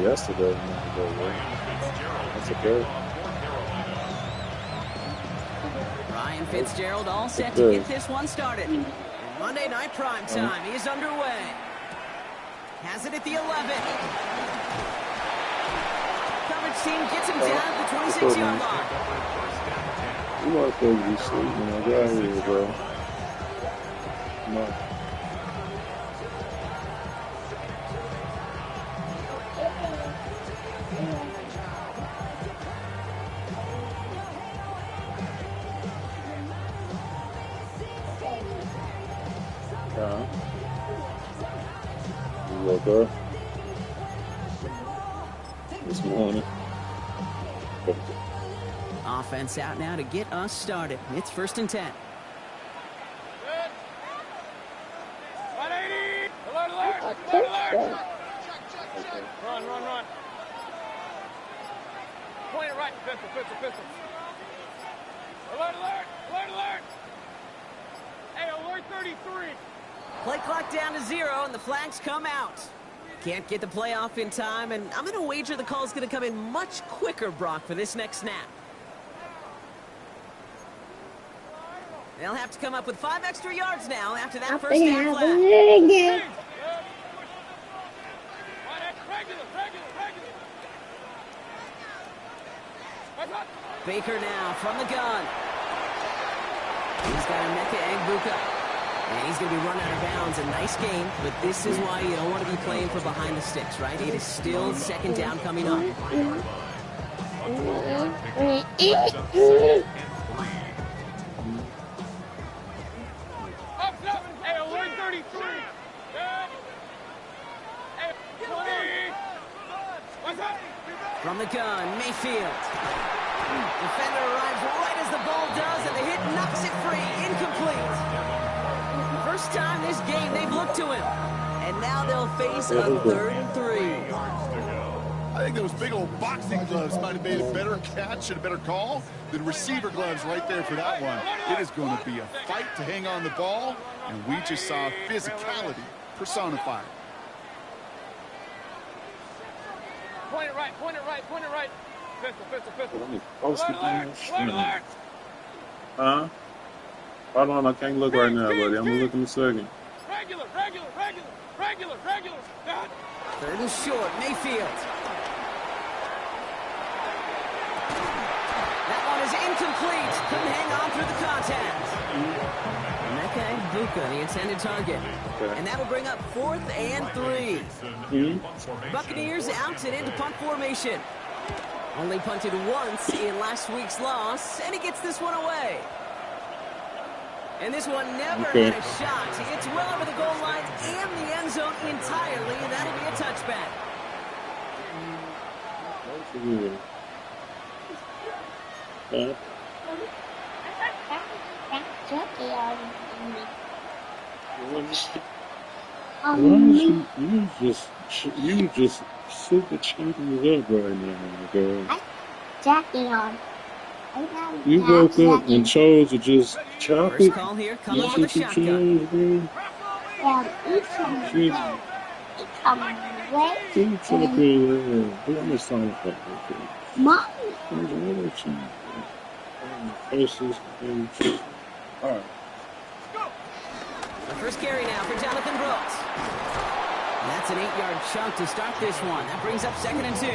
yesterday. That's a good. Ryan Fitzgerald all set to get this one started. Monday night prime time is underway. Has it at the 11. Coverage team gets him down at the 26-yard line. You are supposed to be sleeping. Get out of here, bro. Come on. You woke up this morning. Offense out now to get us started. It's 1st and 10. 180! Alert, alert! Alert, alert! Run, run, run. Point it right. Pistol. Alert, alert! Alert, alert! Hey, alert 33! Play clock down to 0, and the flags come out. Can't get the play off in time, and I'm going to wager the call's going to come in much quicker, Brock, for this next snap. They'll have to come up with 5 extra yards now after that first down flag. Baker now from the gun. He's got a Emeka Egbuka. And he's going to be run out of bounds. A nice game, but this is why you don't want to be playing for behind the sticks, right? It is still 2nd down coming up. Hey, alert 33! Hey, 20! What's up? From the gun, Mayfield. Defender arrives right as the ball does, and the hit knocks it free. Incomplete. First time this game they've looked to him. And now they'll face a 3rd and 3. I think those big old boxing gloves might have made a better catch and a better call than receiver gloves right there for that one. It is going to be a fight to hang on the ball, and we just saw physicality personified. Point it right, point it right, point it right. Pistol. Alert, alert! Huh? Hold on, I can't look right now, buddy. I'm going to look in a second. Regular. 3rd and short, Mayfield. That one is incomplete. Couldn't hang on through the contact. Emeka Egbuka, the intended target. Okay. And that'll bring up 4th and 3. Buccaneers out and into punt formation. Only punted once in last week's loss, and he gets this one away. And this one never had a shot. It's well over the goal line and the end zone entirely, and that'll be a touchback. You just super chopping it up right now, girl. Jackie on. You woke up and chose to just chop First it. call here, coming from the shotgun. Alright. The first carry now for Jonathan Brooks. That's an 8-yard chunk to start this one. That brings up 2nd and 2.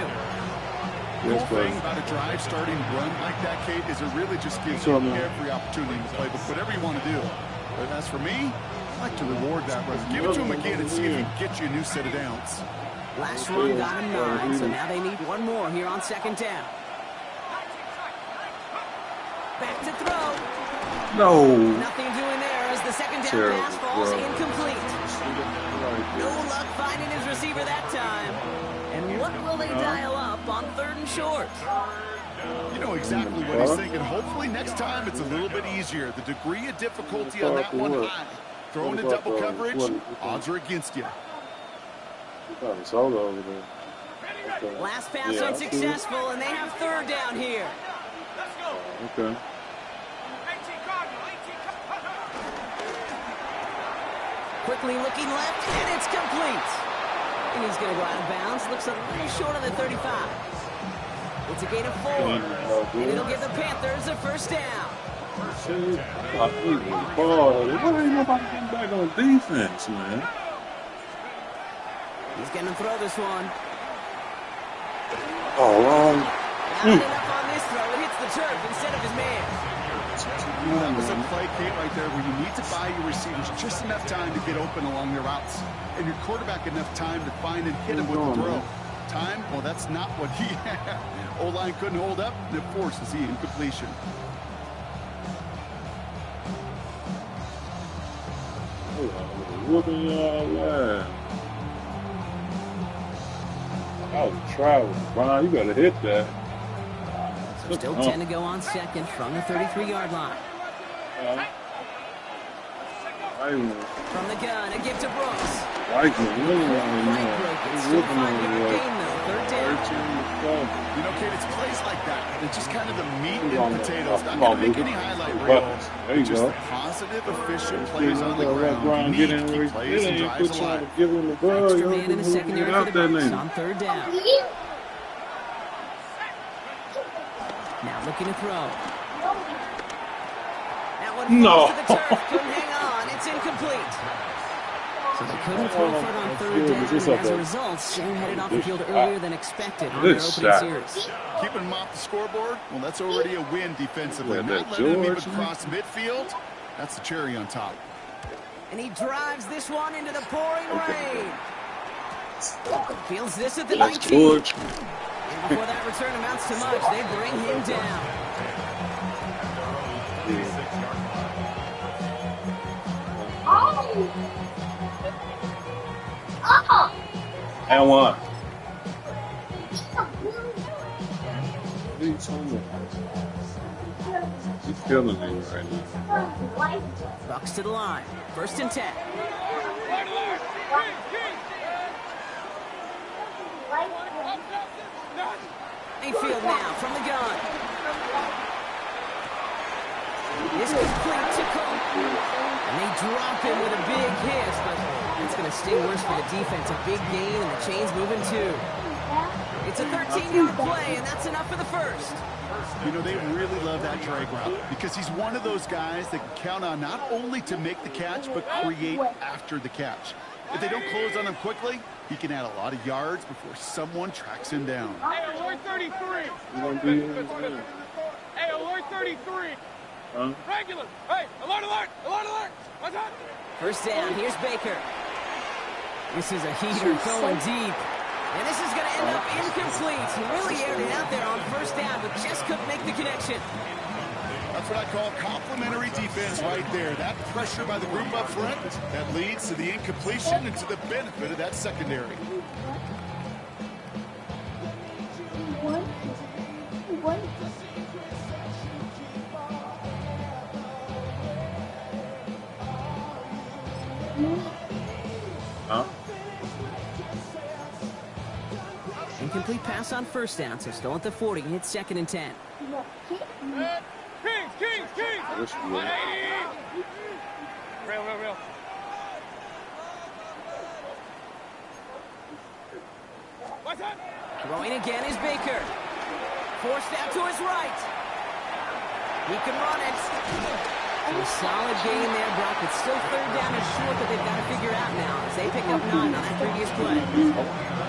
The whole thing about a drive starting run like that, Kate, is it really just gives you every opportunity to play whatever you want to do. But as for me, I like to reward that run. Give it to him again and see if he can get you a new set of downs. Last run got him 9, so now they need one more here on 2nd down. Back to throw. No. Nothing doing there as the 2nd down pass falls incomplete. No luck finding his receiver that time. And what will they dial up on 3rd and short? You know exactly what he's thinking. Hopefully next time it's a little bit easier. The degree of difficulty on that one high. Throwing a double coverage, odds are against you. Last pass unsuccessful, and they have 3rd down here. Okay. Quickly looking left, and it's complete. And he's going to go out of bounds. Looks a little short on the 35. It's a gain of 4. And it'll give the Panthers a first down. Shit, I think the ball. Why ain't nobody getting back on defense, man? He's going to throw this one. Oh, wrong. Not enough on this throw. It hits the turf instead of his man. That was a play, Kate, right there, where you need to buy your receivers just enough time to get open along their routes, and your quarterback enough time to find and hit him with the throw. Time? Well, that's not what he had. O-line couldn't hold up, and it forces the incompletion. Whooping y'all ass. I was traveling, Brian. You better hit that. So still 10 to go on second from the 33-yard line. From the gun, a give to Brooks. Right, he's whooping on the Third down. You know, Kate, it's plays like that. It's just kind of the meat and potatoes. Not going to make any highlight reels. There you just go. Positive, efficient plays on the ground. Get in there. Plays and drives alive. Give him the ball. Extra man in the second yard for the Bucs on third down. Now looking to throw. That one falls to the turf. Couldn't hang on. It's incomplete. So they couldn't throw for it on third down, and as a result, they're headed off the field earlier than expected on their opening series. Keeping them off the scoreboard, well, that's already a win defensively. Not letting them even cross midfield, that's the cherry on top. And he drives this one into the pouring rain. Feels this at the 19. And before that return amounts to much, they bring him down. And one. What are you talking about? He's killing me right now. Bucs to the line. First and 10. Mayfield now from the gun. This complete to Cook. And they drop him with a big hit, but it's going to sting worse for the defense. A big gain, and the chain's moving too. It's a 13-yard play, and that's enough for the first. You know, they really love that drag route because he's one of those guys that can count on not only to make the catch, but create after the catch. If they don't close on him quickly, he can add a lot of yards before someone tracks him down. Hey, alert 33. Hey, alert 33. Regular. Hey, alert, alert, alert, alert. What's up? First down, here's Baker. This is a heater going deep. And this is going to end up incomplete. He really aired it out there on first down, but just couldn't make the connection. That's what I call complementary defense right there. That pressure by the group up front, that leads to the incompletion and to the benefit of that secondary. Incomplete pass on first down, so still at the 40. Hits second and 10. Kings. 180. Real. What's up? Throwing again is Baker. Forced out to his right. He can run it. So a solid gain there, Brock. It's still third down and short that they've got to figure out now as they pick up 9 on that previous play.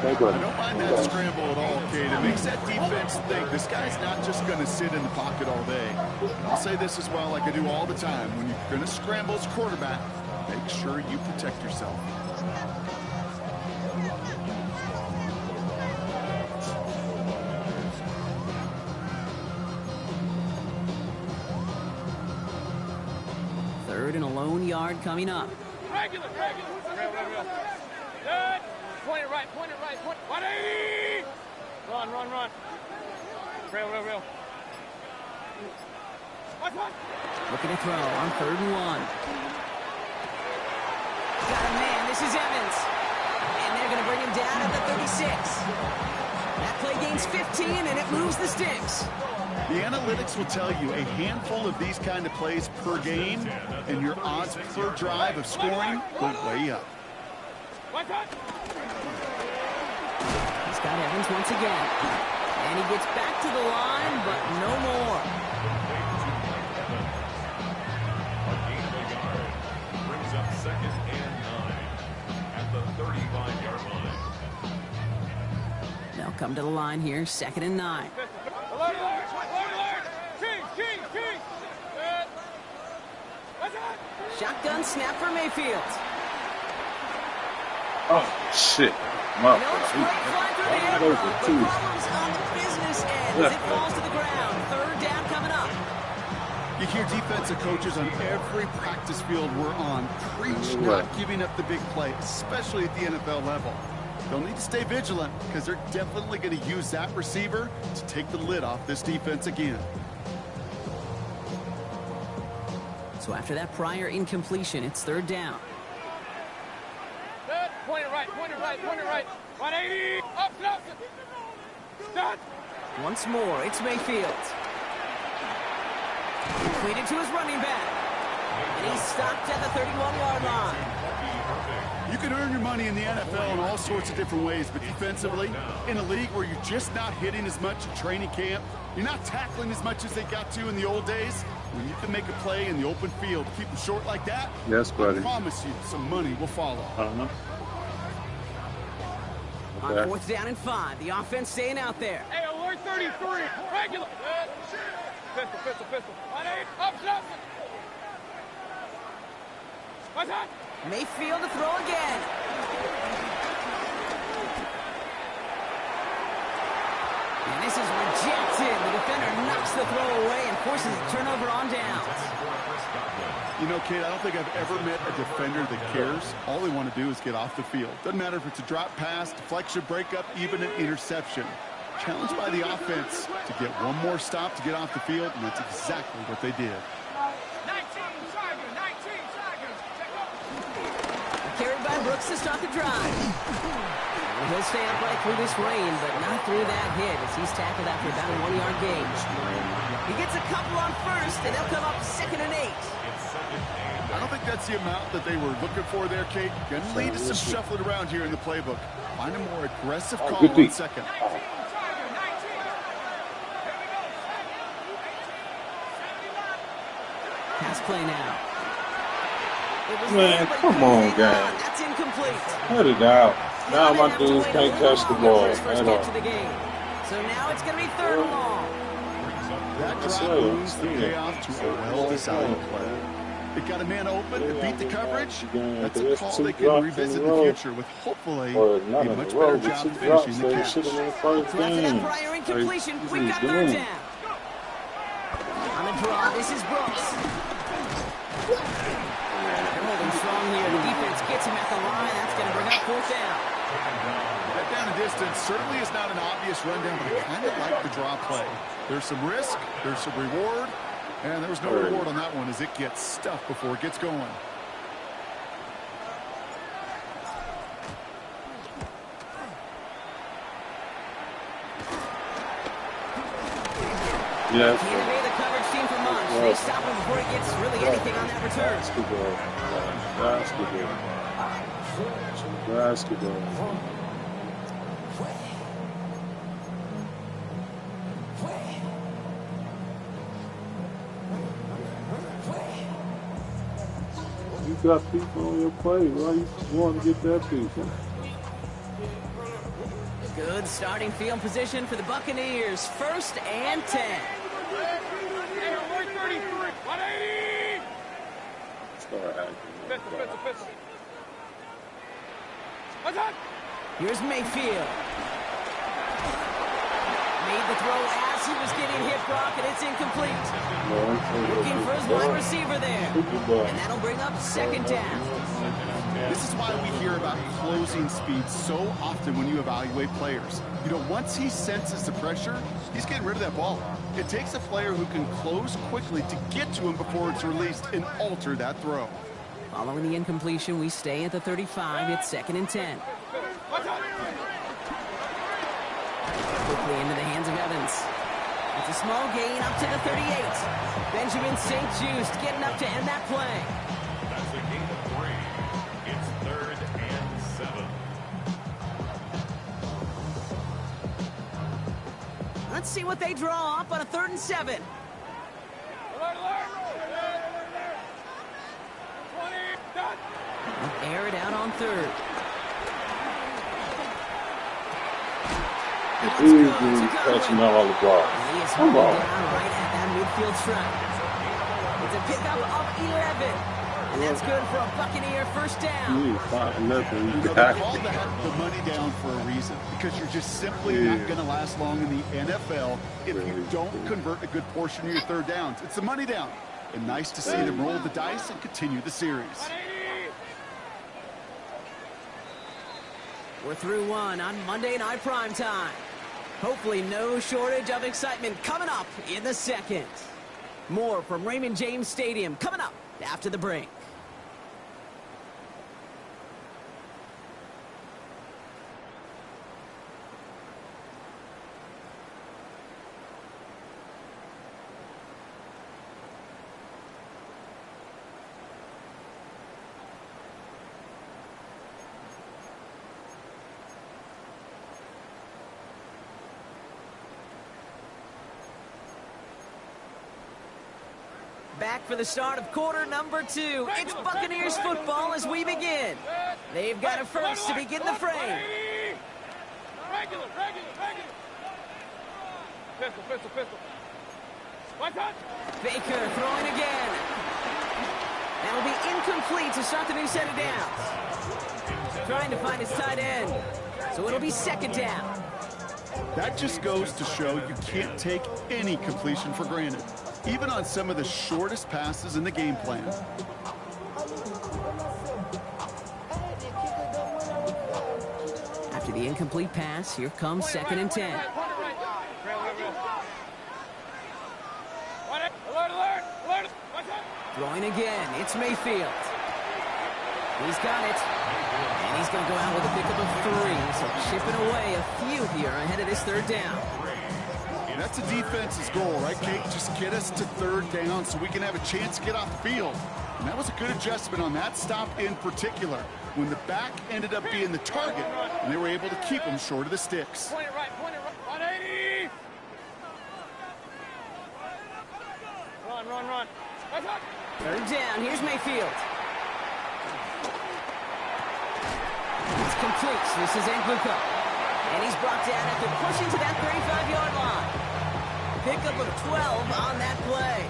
I don't mind that scramble at all, Kate. It makes that defense think this guy's not just going to sit in the pocket all day. And I'll say this as well, like I do all the time. When you're going to scramble as quarterback, make sure you protect yourself. Third and a lone yard coming up. Regular. Real. Good. Point it right. 180. Run. Real. What's up? Looking to throw on third and 1. Got a man. This is Evans. And they're going to bring him down at the 36. That play gains 15, and it moves the sticks. The analytics will tell you a handful of these kind of plays per game, and your odds per drive of scoring go way up. What's up? out Evans once again. And he gets back to the line, but no more. Brings up 2nd and 9 at the 35-yard line. They'll come to the line here, 2nd and 9. Shotgun snap for Mayfield. Oh, shit. My No straight fly through the air. The problems on the business end as it falls to the ground. 3rd down coming up. You hear defensive coaches on every practice field we're on preach not giving up the big play, especially at the NFL level. They'll need to stay vigilant because they're definitely going to use that receiver to take the lid off this defense again. So after that prior incompletion, it's 3rd down. Point it right, point it right, point it right. 180. Up, up. Done. Once more, it's Mayfield. Completed to his running back. And he's stopped at the 31-yard line. You can earn your money in the NFL in all sorts of different ways, but defensively, in a league where you're just not hitting as much at training camp, you're not tackling as much as they got to in the old days, when you can make a play in the open field, keep them short like that, yes, buddy. I promise you some money will follow. On 4th down and 5, the offense staying out there. Hey, alert 33. Regular. Pistol, pistol, pistol. 180. Up, up. What's that? Mayfield to throw again. And this is rejected. The defender knocks the throw away and forces a turnover on downs. You know, Kate, I don't think I've ever met a defender that cares. All they want to do is get off the field. Doesn't matter if it's a drop pass, deflection, breakup, even an interception. Challenged by the offense to get one more stop to get off the field, and that's exactly what they did. 19 Tigers, 19 Tigers. Carried by Brooks to start the drive. He'll stay upright through this rain, but not through that hit as he's tackled after about a 1-yard gain. He gets a couple on 1st, and they'll come up 2nd and 8. I don't think that's the amount that they were looking for there, Kate. Going to lead to some shuffling around here in the playbook. Find a more aggressive call on 2nd. Pass play now. Man, come on, guys. That's incomplete. Cut it out. Now my dudes can't catch the ball at all. So now it's going to be 3rd and long. That drop moves the payoff to a well-designed play. It got a man open and beat the coverage. That's a call they can revisit in the future with hopefully a much better job finishing the catch. So after that prior incompletion, we've got 3rd down. On the draw, this is Brooks. They're holding strong here. The defense gets him at the line. That's going to bring up 4th down. That down and distance certainly is not an obvious rundown, but I kind of like the draw play. There's some risk, there's some reward, and there was no reward on that one as it gets stuffed before it gets going. Yes. He made the coverage team for months. They stop him before he gets really anything on that return. Basketball. You got people on your play. Why you want to get that people? Good starting field position for the Buccaneers. 1st and 10. Hey, alert 33. 180. Start acting. Pistol, pistol, pistol. What's that? Here's Mayfield. Made the throw as he was getting hit, Brock, and it's incomplete. Looking for his wide receiver there. And that'll bring up 2nd down. This is why we hear about closing speed so often when you evaluate players. You know, once he senses the pressure, he's getting rid of that ball. It takes a player who can close quickly to get to him before it's released and alter that throw. Following the incompletion, we stay at the 35. It's 2nd and 10. Quickly into the hands of Evans. It's a small gain up to the 38. Benjamin St. Just getting up to end that play. That's a gain of 3. It's 3rd and 7. Let's see what they draw up on a 3rd and 7. Alert, alert. 20, done. Air it out on 3rd. Easy catching all the balls. He is Come down on. right at that midfield stripe. It's a pickup of 11. And that's good for a Buccaneer first down. You need to find nothing. You know, they call that the money down for a reason, because you're just simply not going to last long in the NFL if you don't convert a good portion of your 3rd downs. It's the money down. And nice to see them roll the dice and continue the series. 180. We're through one on Monday Night Primetime. Hopefully no shortage of excitement coming up in the 2nd. More from Raymond James Stadium coming up after the break. Back for the start of quarter number 2. It's Buccaneers football as we begin. They've got it first to begin the frame. Regular. Pistol. One touch. Baker throwing again. That'll be incomplete to start the new set of downs. Trying to find his tight end. So it'll be 2nd down. That just goes to show you can't take any completion for granted, even on some of the shortest passes in the game plan. After the incomplete pass, here comes 2nd and 10. Alert. Throwing again, it's Mayfield. He's got it. And he's going to go out with a pickup of 3. So chipping away a few here ahead of this 3rd down. And that's a defense's goal, right, Kate? Just get us to 3rd down so we can have a chance to get off the field. And that was a good adjustment on that stop in particular, when the back ended up being the target, and they were able to keep him short of the sticks. Point it right. 180. Run. 3rd down, here's Mayfield. It's complete. This is Ngluka. And he's brought down after pushing to that 35-yard line. Pickup of 12 on that play.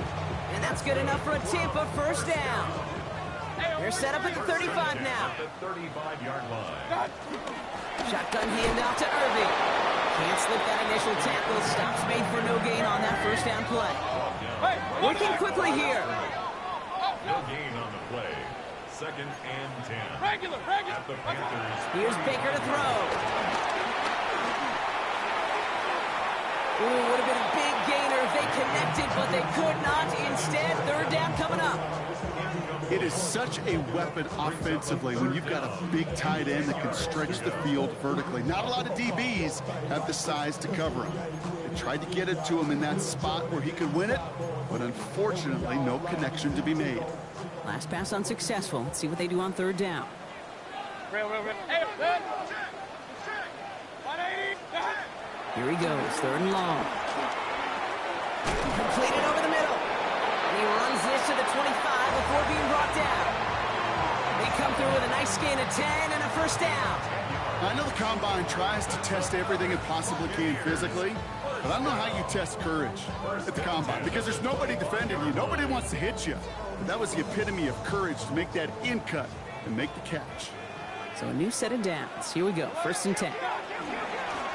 And that's good enough for a Tampa first down. They're set up at the 35 now. At the 35-yard line. Shotgun handoff to Irving. Can't slip that initial tackle. Stops made for no gain on that first down play. Working quickly here. No gain on the play. 2nd and 10. Regular. At the Panthers. Here's Baker to throw. Ooh, would have been a big gainer if they connected, but they could not. Instead, 3rd down coming up. It is such a weapon offensively when you've got a big tight end that can stretch the field vertically. Not a lot of DBs have the size to cover him. They tried to get it to him in that spot where he could win it, but unfortunately, no connection to be made. Last pass unsuccessful. Let's see what they do on 3rd down. Real. Here he goes, 3rd and long. Completed over the middle. And he runs this to the 25 before being brought down. They come through with a nice gain of 10 and a first down. I know the Combine tries to test everything it possibly can physically, but I don't know how you test courage at the Combine, because there's nobody defending you. Nobody wants to hit you. But that was the epitome of courage to make that in cut and make the catch. So a new set of downs. Here we go, 1st and 10.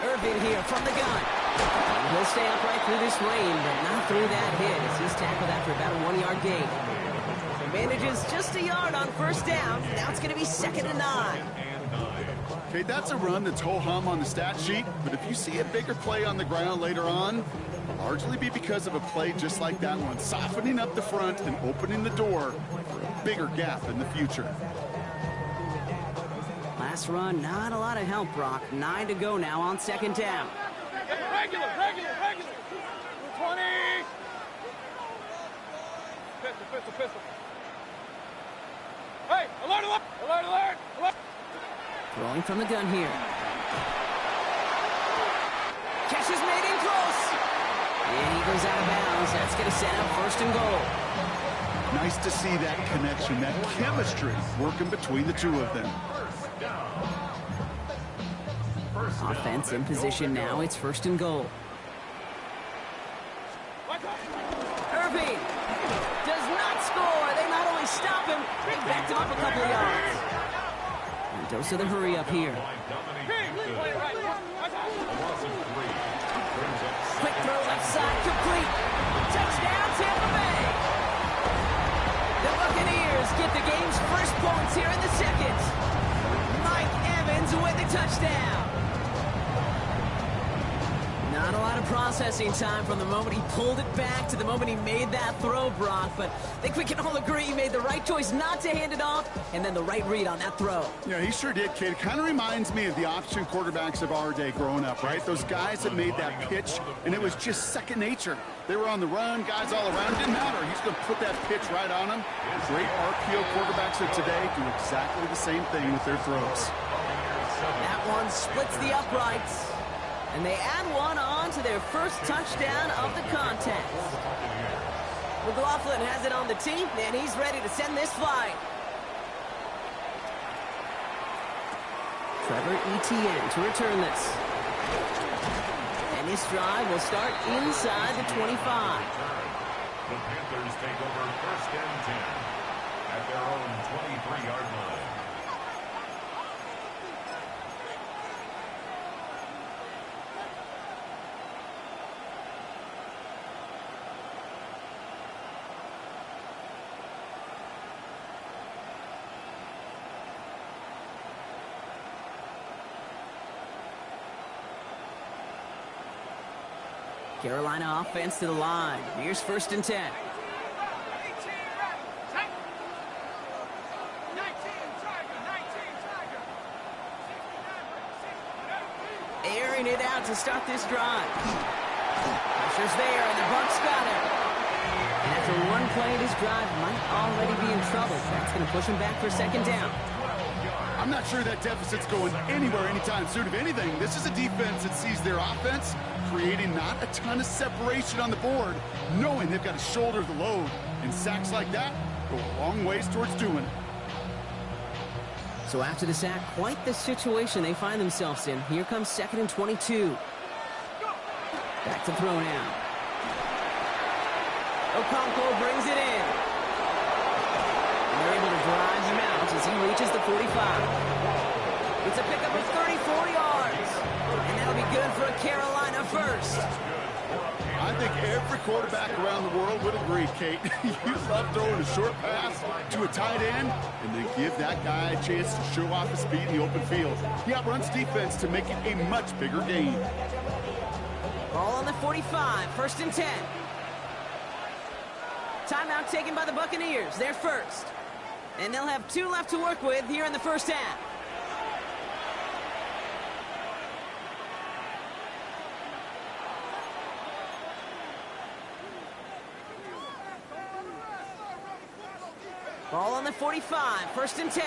Irvin here from the gun. And he'll stay upright through this rain, but not through that hit as he's tackled after about a 1-yard gain. Manages just a yard on 1st down. Now it's going to be 2nd and 9. Okay, that's a run that's ho-hum on the stat sheet, but if you see a bigger play on the ground later on, it'll largely be because of a play just like that one, softening up the front and opening the door for a bigger gap in the future. Last run, not a lot of help, Brock. 9 to go now on 2nd down. Regular. 20. Pistol. Hey, alert. Throwing from the gun here. Catch is made in close. And he goes out of bounds. That's going to set up first and goal. Nice to see that connection, that chemistry working between the two of them. Offense in position now. It's first and goal. Irving does not score. They not only stop him, they backed him up a couple of yards. And dose of the hurry up here. Quick throw left side, complete. Touchdown, Tampa Bay. The Buccaneers get the game's first points here in the second. Mike Evans with the touchdown. Not a lot of processing time from the moment he pulled it back to the moment he made that throw, Brock. But I think we can all agree he made the right choice not to hand it off, and then the right read on that throw. Yeah, he sure did, kid. Kind of reminds me of the option quarterbacks of our day growing up, right? Those guys that made that pitch, and it was just second nature. They were on the run, guys all around. Didn't matter. He's going to put that pitch right on them. Great RPO quarterbacks of today do exactly the same thing with their throws. That one splits the uprights. And they add one on to their first touchdown of the contest. McLaughlin has it on the tee, and he's ready to send this flight. Trevor Etienne to return this. And this drive will start inside the 25. The Panthers take over first and 10 at their own 23-yard line. Carolina offense to the line. Here's first and 10. Airing it out to start this drive. Pressure's there, and the Bucs got it. And after one play, this drive might already be in trouble. That's going to push him back for second down. I'm not sure that deficit's going anywhere anytime soon. If anything, this is a defense that sees their offense creating not a ton of separation on the board, knowing they've got to shoulder the load. And sacks like that go a long ways towards doing it. So after the sack, quite the situation they find themselves in. Here comes second and 22. Back to throw now. Okonkwo brings it in. And they're able to drive him out as he reaches the 45. It's a pickup of 34 yards. And that'll be good for a Carolina first. I think every quarterback around the world would agree, Kate. You love throwing a short pass to a tight end and then give that guy a chance to show off his speed in the open field. He outruns defense to make it a much bigger gain. Ball on the 45, first and 10. Timeout taken by the Buccaneers. They're first. And they'll have 2 left to work with here in the first half. Ball on the 45, first and 10.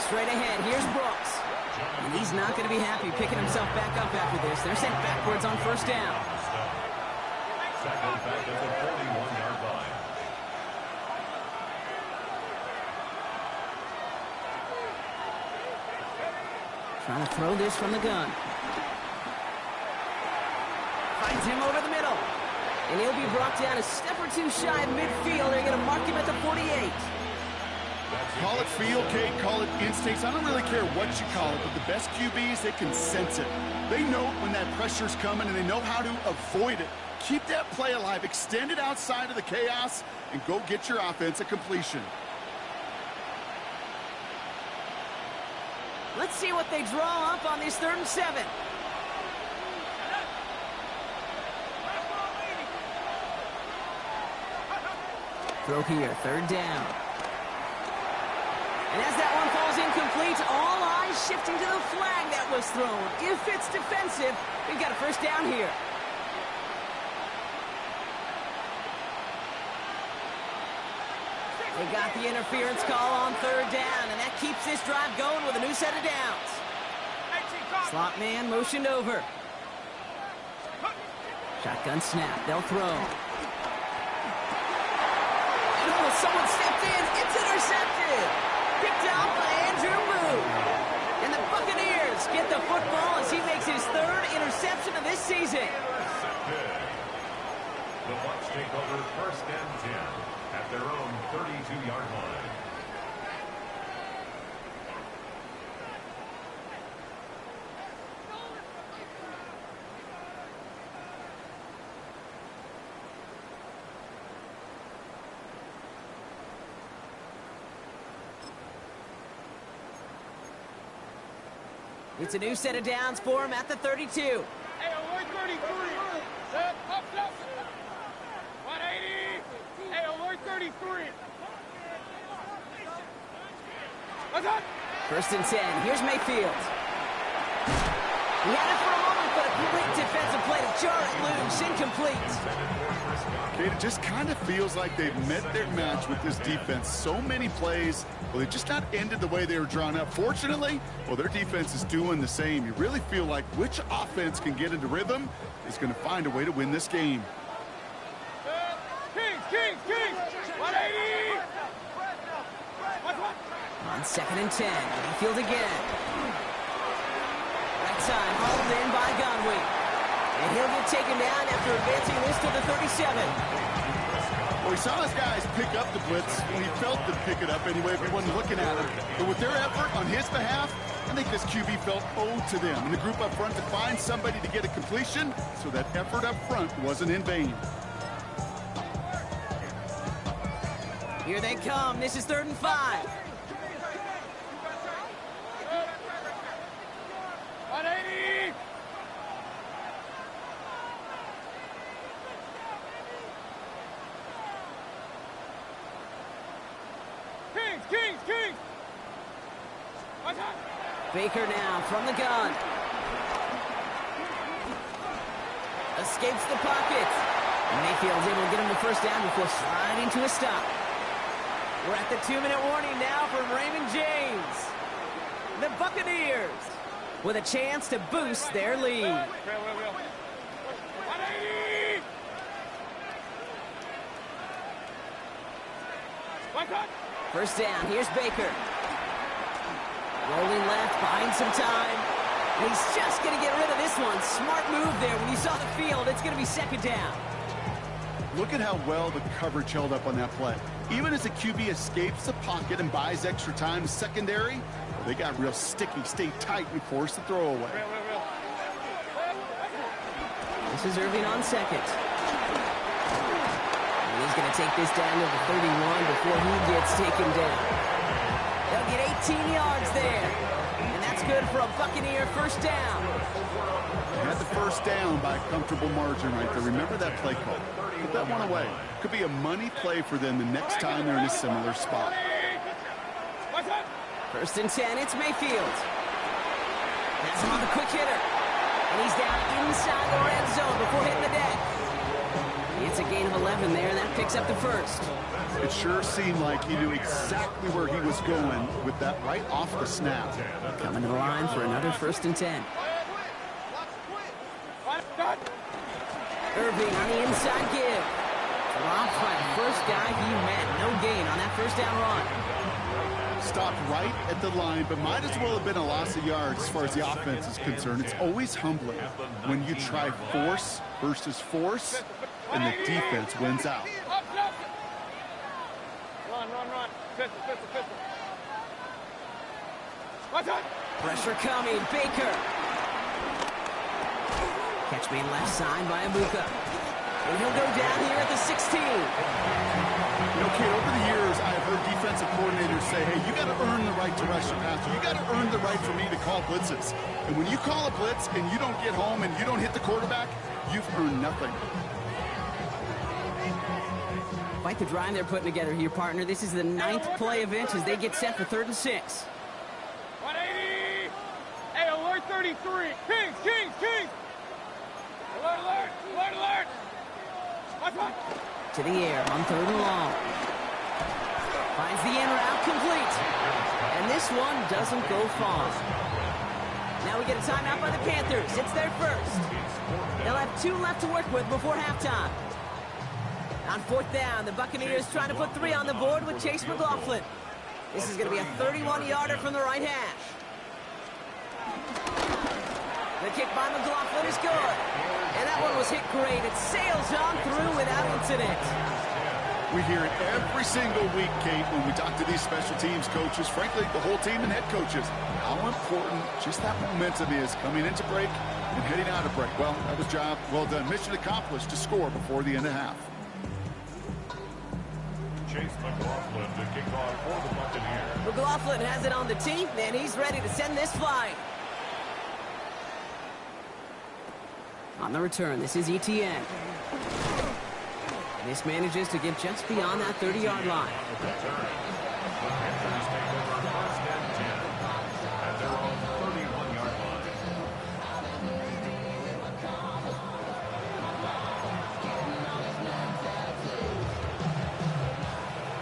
Straight ahead, here's Brooks. And he's not going to be happy picking himself back up after this. They're sent backwards on first down. Second back at the 41-yard line. Trying to throw this from the gun. Finds him over the middle. And he'll be brought down a step or two shy of midfield. They're going to mark him at the 48. Call it feel, Kate, call it instincts. I don't really care what you call it, but the best QBs, they can sense it. They know when that pressure's coming, and they know how to avoid it. Keep that play alive, extend it outside of the chaos, and go get your offense a completion. Let's see what they draw up on this 3rd and 7. Throw here, 3rd down. And as that one falls incomplete, all eyes shifting to the flag that was thrown. If it's defensive, we've got a first down here. They got the interference call on 3rd down, and that keeps this drive going with a new set of downs. Slot man motioned over. Shotgun snap. They'll throw. Oh, someone stepped in. It's intercepted. Picked out by Andrew Moon. And the Buccaneers get the football as he makes his third interception of this season. The Bucs take over first and 10 at their own 32-yard line. It's a new set of downs for him at the 32. Hey, alert 33. Set, up. 180. Hey, alert 33. What's up? First and 10. Here's Mayfield. He had it for a moment, but a complete defensive play to jar it loose. Incomplete. It just kind of feels like they've met their match with this defense. So many plays, well, they just not ended the way they were drawn up. Fortunately, well, their defense is doing the same. You really feel like which offense can get into rhythm is going to find a way to win this game. Kings. 180. On 2nd and 10. Mayfield again. Right side, hauled in by Conway. And he'll get taken down after advancing this to the 37. Well, we saw his guys pick up the blitz when he felt to pick it up anyway if he wasn't looking at him. But with their effort on his behalf, I think this QB felt owed to them. And the group up front to find somebody to get a completion, so that effort up front wasn't in vain. Here they come. This is 3rd and 5. 180. Kings. Baker now from the gun. Escapes the pocket. Mayfield's able to get him the first down before sliding to a stop. We're at the 2-minute warning now from Raymond James. The Buccaneers with a chance to boost their lead. 180. First down, here's Baker. Rolling left, buying some time. And he's just going to get rid of this one. Smart move there. When you saw the field, it's going to be 2nd down. Look at how well the coverage held up on that play. Even as the QB escapes the pocket and buys extra time to secondary, well, they got real sticky, stayed tight, and forced the throw away. This is Irving on 2nd. And he's going to take this down to the 31 before he gets taken down. They'll get 18 yards there. And that's good for a Buccaneer first down. They had the first down by a comfortable margin right there. Remember that play call. Put that one away. Could be a money play for them the next time they're in a similar spot. First and 10, it's Mayfield. That's him on the quick hitter. And he's down inside the red zone before hitting the deck. It's a gain of 11 there, and that picks up the first. It sure seemed like he knew exactly where he was going with that right off the snap. Coming to the line for another 1st and 10. Irving on the inside give. Dropped by the first guy he met. No gain on that first down run. Stopped right at the line, but might as well have been a loss of yards as far as the offense is concerned. It's always humbling when you try force versus force, and the defense wins out. Run. Pistol. Pressure coming. Baker. Catch made left side by Abuka. And he'll go down here at the 16. You know, Kate, over the years, I've heard defensive coordinators say, hey, you got to earn the right to rush your passer. You got to earn the right for me to call blitzes. And when you call a blitz and you don't get home and you don't hit the quarterback, you've earned nothing. Quite the drive they're putting together here, partner. This is the 9th play of inch as they get set for 3rd and 6. 180. Hey, alert 33. Kings. Alert. To the air on 3rd and long. Finds the in route complete. And this this one doesn't go far. Now we get a timeout by the Panthers. It's their first. They'll have 2 left to work with before halftime. On 4th down, the Buccaneers trying to put 3 on the board with Chase McLaughlin. This is going to be a 31-yarder from the right hash. The kick by McLaughlin is good. And that one was hit great. It sails on through without incident. We hear it every single week, Kate, when we talk to these special teams coaches, frankly, the whole team and head coaches, how important just that momentum is coming into break and heading out of break. Well, that was job well done. Mission accomplished to score before the end of half. Chase McLaughlin to kick off for the Buccaneers. McLaughlin has it on the tee, and he's ready to send this flying. On the return, this is ETN. This manages to get just beyond that 30-yard line. The Panthers take over 1st and 10 at their own 31-yard line.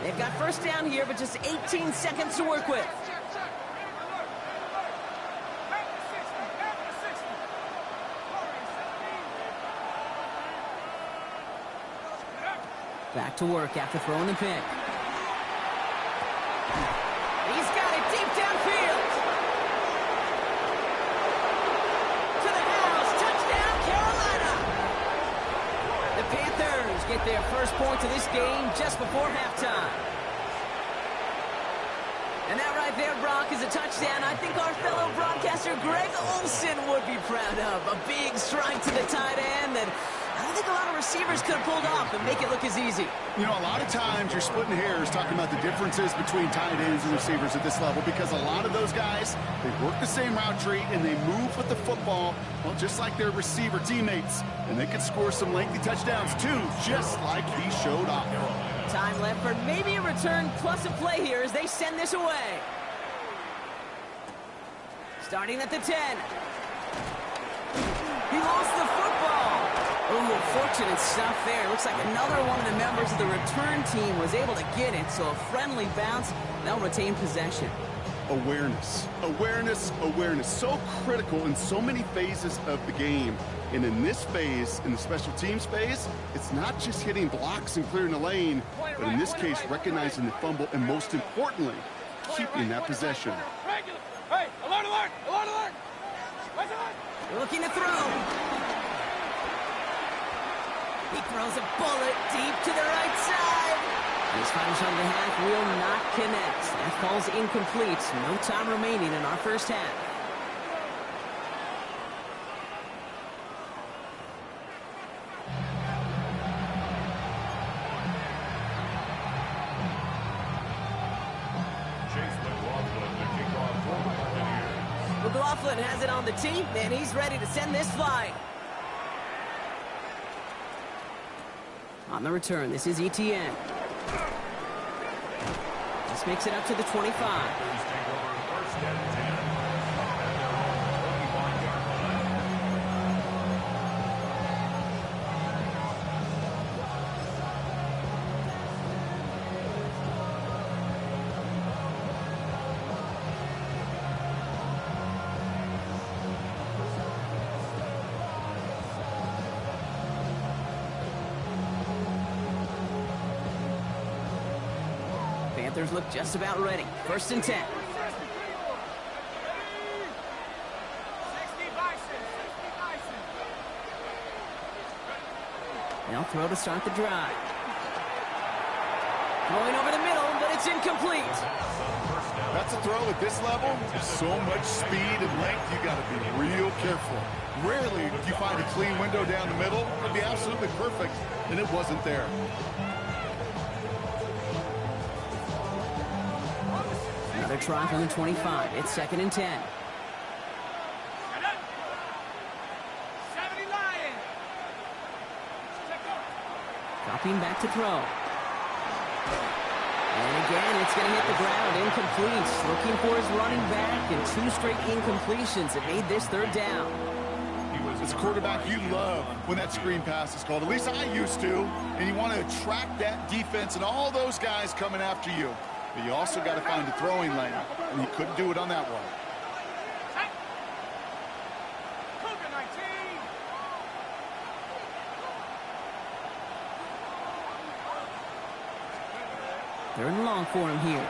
They've got 1st down here, but just 18 seconds to work with. Back to work after throwing the pick. He's got it deep downfield. To the house. Touchdown, Carolina. The Panthers get their first points of this game just before halftime. And that right there, Brock, is a touchdown I think our fellow broadcaster Greg Olsen would be proud of. A big strike to the tight end that I don't think a lot of receivers could have pulled off and make it look as easy. You know, a lot of times you're splitting hairs talking about the differences between tight ends and receivers at this level because a lot of those guys, they work the same route tree and they move with the football, well, just like their receiver teammates. And they could score some lengthy touchdowns too, just like he showed off. Time left for maybe a return plus a play here as they send this away. Starting at the 10. He lost the football. Oh, fortunate stuff there. Looks like another one of the members of the return team was able to get it, so a friendly bounce. They'll retain possession. Awareness, awareness, awareness. So critical in so many phases of the game. And in this phase, in the special teams phase, it's not just hitting blocks and clearing the lane, but in this case, recognizing the fumble and most importantly, keeping that possession. Hey, alert, alert, alert, alert. Looking to throw. He throws a bullet deep to the right side. His final shot of the half will not connect. That falls incomplete. No time remaining in our first half. Chase McLaughlin to kick off for the Buccaneers. McLaughlin has it on the tee, and he's ready to send this flying. On the return, this is ETN. This makes it up to the 25. Panthers take over 1st and 10 at their own 31-yard line. Panthers look just about ready. 1st and 10. They'll throw to start the drive. Throwing over the middle, but it's incomplete. That's a throw at this level. There's so much speed and length, you got to be real careful. Rarely do you find a clean window down the middle. It'd be absolutely perfect, and it wasn't there. Another try from the 25. It's 2nd and 10. Dropping back to throw. And again, it's going to hit the ground. Incomplete. Looking for his running back, and 2 straight incompletions that made this 3rd down. As a quarterback, you love when that screen pass is called. At least I used to. And you want to attract that defense and all those guys coming after you. But you also got to find a throwing lane, and he couldn't do it on that one. They're in long for him here.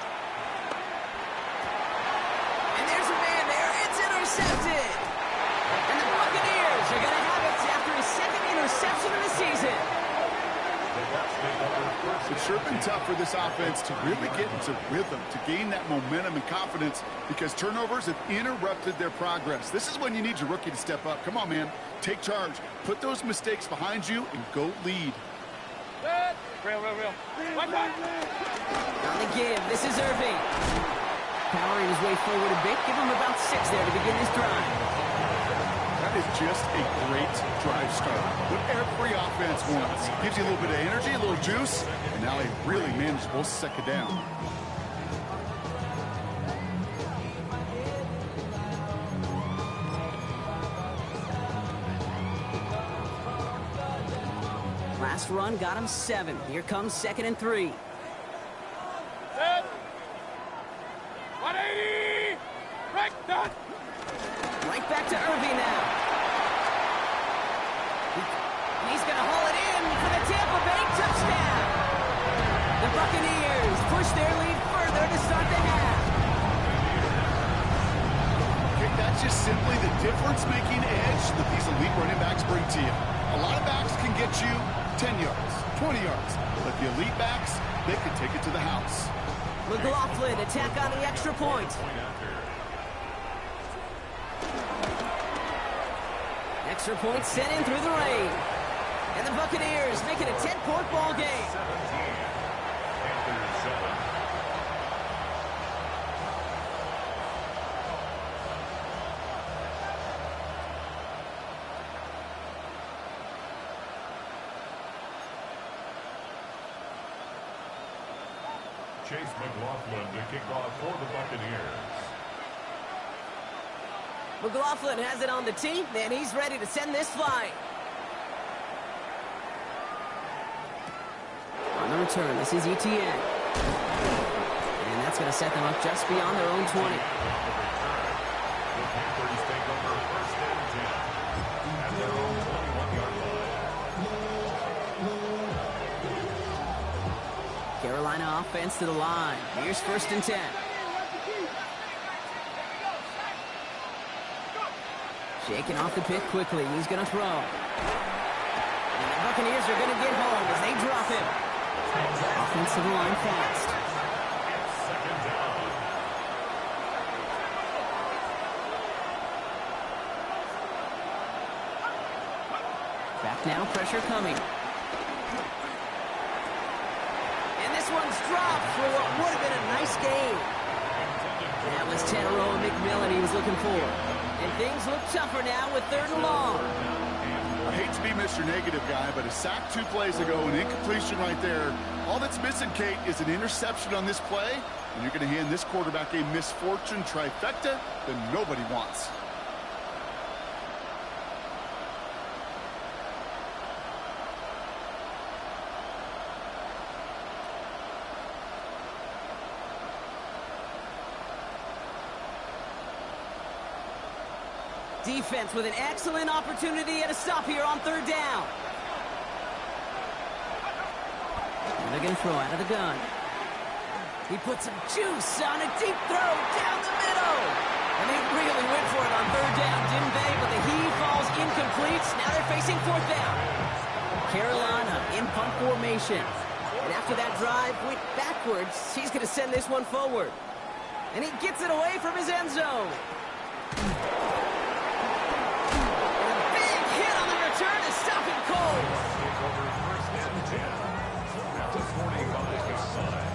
And there's a man there. It's intercepted. And the Buccaneers are going to have it after his second interception of the season. It's sure been tough for this offense to really get into rhythm, to gain that momentum and confidence, because turnovers have interrupted their progress. This is when you need your rookie to step up. Come on, man. Take charge. Put those mistakes behind you and go lead. Real. One time. On the give, this is Irving. Powering his way forward a bit. Give him about 6 there to begin this drive. That is just a great drive start. What every offense wants. Gives you a little bit of energy, a little juice, and now a really manageable second down. Last run got him 7. Here comes 2nd and 3. Set. 180. Right, done. Right back to Irving now. He's going to haul it in for the Tampa Bay touchdown. The Buccaneers push their lead further to start the half. Okay, that's just simply the difference-making edge that these elite running backs bring to you. A lot of backs can get you 10 yards, 20 yards, but the elite backs, they can take it to the house. McLaughlin attack on the extra point. Extra point sent in through the rain. And the Buccaneers make it a 10-point ball game. 17. Panthers 7. Chase McLaughlin to kick off for the Buccaneers. McLaughlin has it on the tee, and he's ready to send this flying. On the return, this is ETN. And that's going to set them up just beyond their own 20. The Panthers take over 1st and 10 at their own 21-yard line. Carolina offense to the line. Here's 1st and 10. Shaking off the pick quickly. He's going to throw. And the Buccaneers are going to get home as they drop him. Offensive line fast. Second down. Back now, pressure coming. And this one's dropped for what would have been a nice game. That was Tannero McMillan he was looking for. And things look tougher now with 3rd and long. I hate to be Mr. Negative guy, but a sack 2 plays ago, an incompletion right there. All that's missing, Kate, is an interception on this play, and you're going to hand this quarterback a misfortune trifecta that nobody wants. Defense with an excellent opportunity and a stop here on 3rd down. And they're going to throw out of the gun. He put some juice on a deep throw down the middle. And they really went for it on 3rd down, didn't they? But the heave falls incomplete. Now they're facing 4th down. Carolina in punt formation. And after that drive went backwards, he's going to send this one forward. And he gets it away from his end zone. Turn to stop him cold. Take over 1st and 10 at the 45-yard line.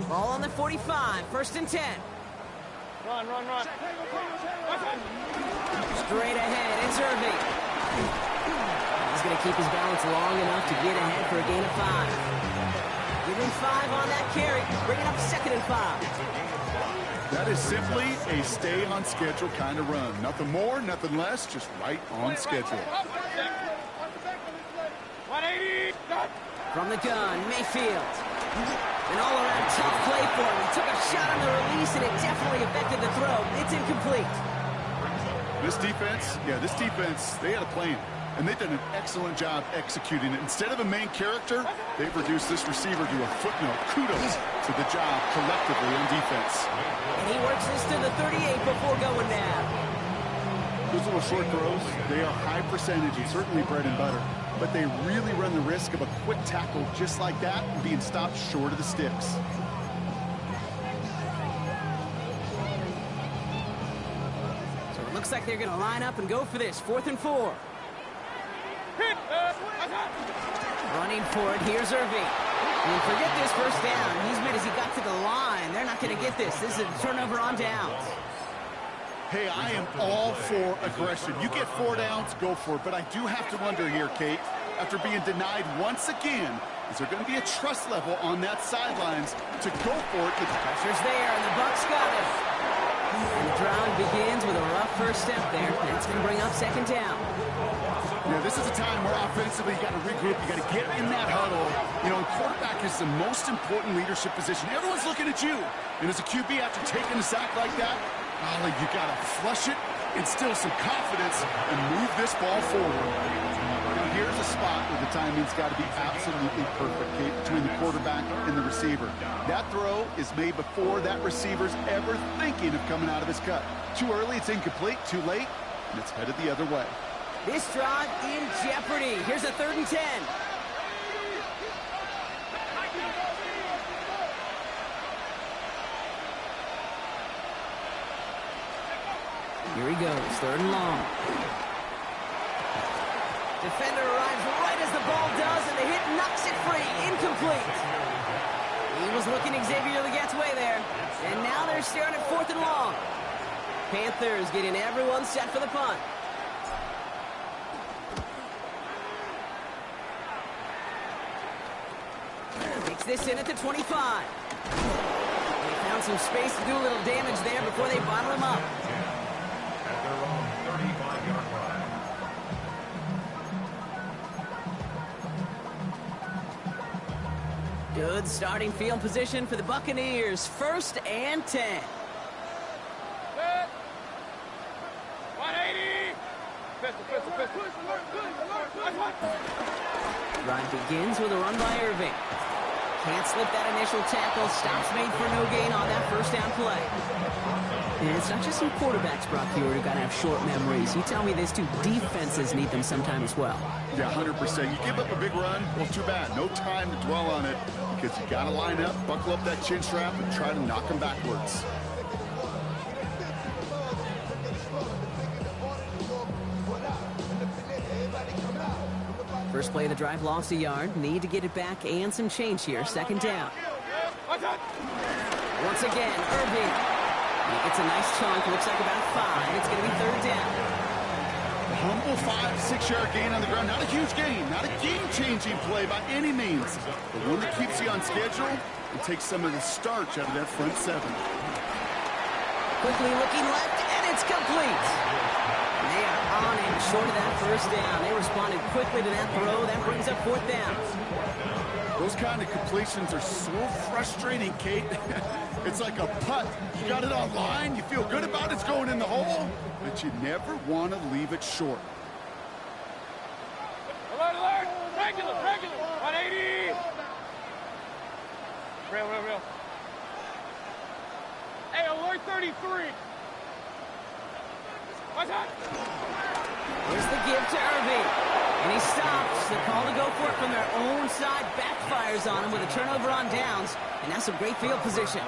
Ball on the 45, 1st and 10. Run. Straight ahead, it's Irving. He's going to keep his balance long enough to get ahead for a gain of 5. Give him 5 on that carry. Bring it up 2nd and 5. That is simply a stay-on-schedule kind of run. Nothing more, nothing less, just right on schedule. 180. From the gun, Mayfield. An all-around tough play for him. He took a shot on the release, and it definitely affected the throw. It's incomplete. This defense, they had a plan, and they've done an excellent job executing it. Instead of a main character, they've reduced this receiver to a footnote. Kudos to the job collectively on defense. And he works this to the 38 before going down. Those little short throws, they are high percentage and certainly bread and butter, but they really run the risk of a quick tackle just like that and being stopped short of the sticks. So it looks like they're going to line up and go for this. 4th and 4. Running for it, here's Irving. And forget this first down. He's made as he got to the line. They're not going to get this. This is a turnover on downs. Hey, I am all for aggression. You get 4 downs, go for it. But I do have to wonder here, Kate, after being denied once again, is there going to be a trust level on that sidelines to go for it? The pressure's there, and the Bucs got it. And the drive begins with a rough first step there. That's going to bring up 2nd down. Yeah, this is a time where offensively you got to regroup. You got to get in that huddle. You know, quarterback is the most important leadership position. Everyone's looking at you. And as a QB, after taking a sack like that, golly, you got to flush it, instill some confidence, and move this ball forward. Now, here's a spot where the timing's got to be absolutely perfect, Kate, between the quarterback and the receiver. That throw is made before that receiver's ever thinking of coming out of his cut. Too early, it's incomplete. Too late, and it's headed the other way. This drive in jeopardy. Here's a 3rd and 10. Here he goes, 3rd and long. Defender arrives right as the ball does, and the hit knocks it free. Incomplete. He was looking Xavier Legette's way there. And now they're staring at 4th and long. Panthers getting everyone set for the punt. Makes this in at the 25. They found some space to do a little damage there before they bottle him up. At their own 35-yard line. Good starting field position for the Buccaneers. 1st and 10. 180. Drive begins with a run by Irving. Can't slip that initial tackle. Stops made for no gain on that first down play. And it's not just some quarterbacks, Brock, here who got to have short memories. You tell me these two defenses need them sometime as well. Yeah, 100%. You give up a big run, well, too bad. No time to dwell on it because you got to line up, buckle up that chin strap, and try to knock them backwards. First play of the drive, lost a yard. Need to get it back and some change here. 2nd down. Once again, Irving. He gets a nice chunk. Looks like about 5. It's going to be 3rd down. A humble 5-6-yard gain on the ground. Not a huge gain. Not a game-changing play by any means. But one that keeps you on schedule and takes some of the starch out of that front 7. Quickly looking left, and it's complete. They are on him short of that first down. They responded quickly to that throw. That brings up 4th down. Those kind of completions are so frustrating, Kate. It's like a putt. You got it on line. You feel good about it's going in the hole, but you never want to leave it short. Alert, alert. Regular. 180. Real. Hey, alert 33. What's that? Here's the give to Irving. And he stops. The call to go for it from their own side backfires on him with a turnover on downs. And that's some great field position.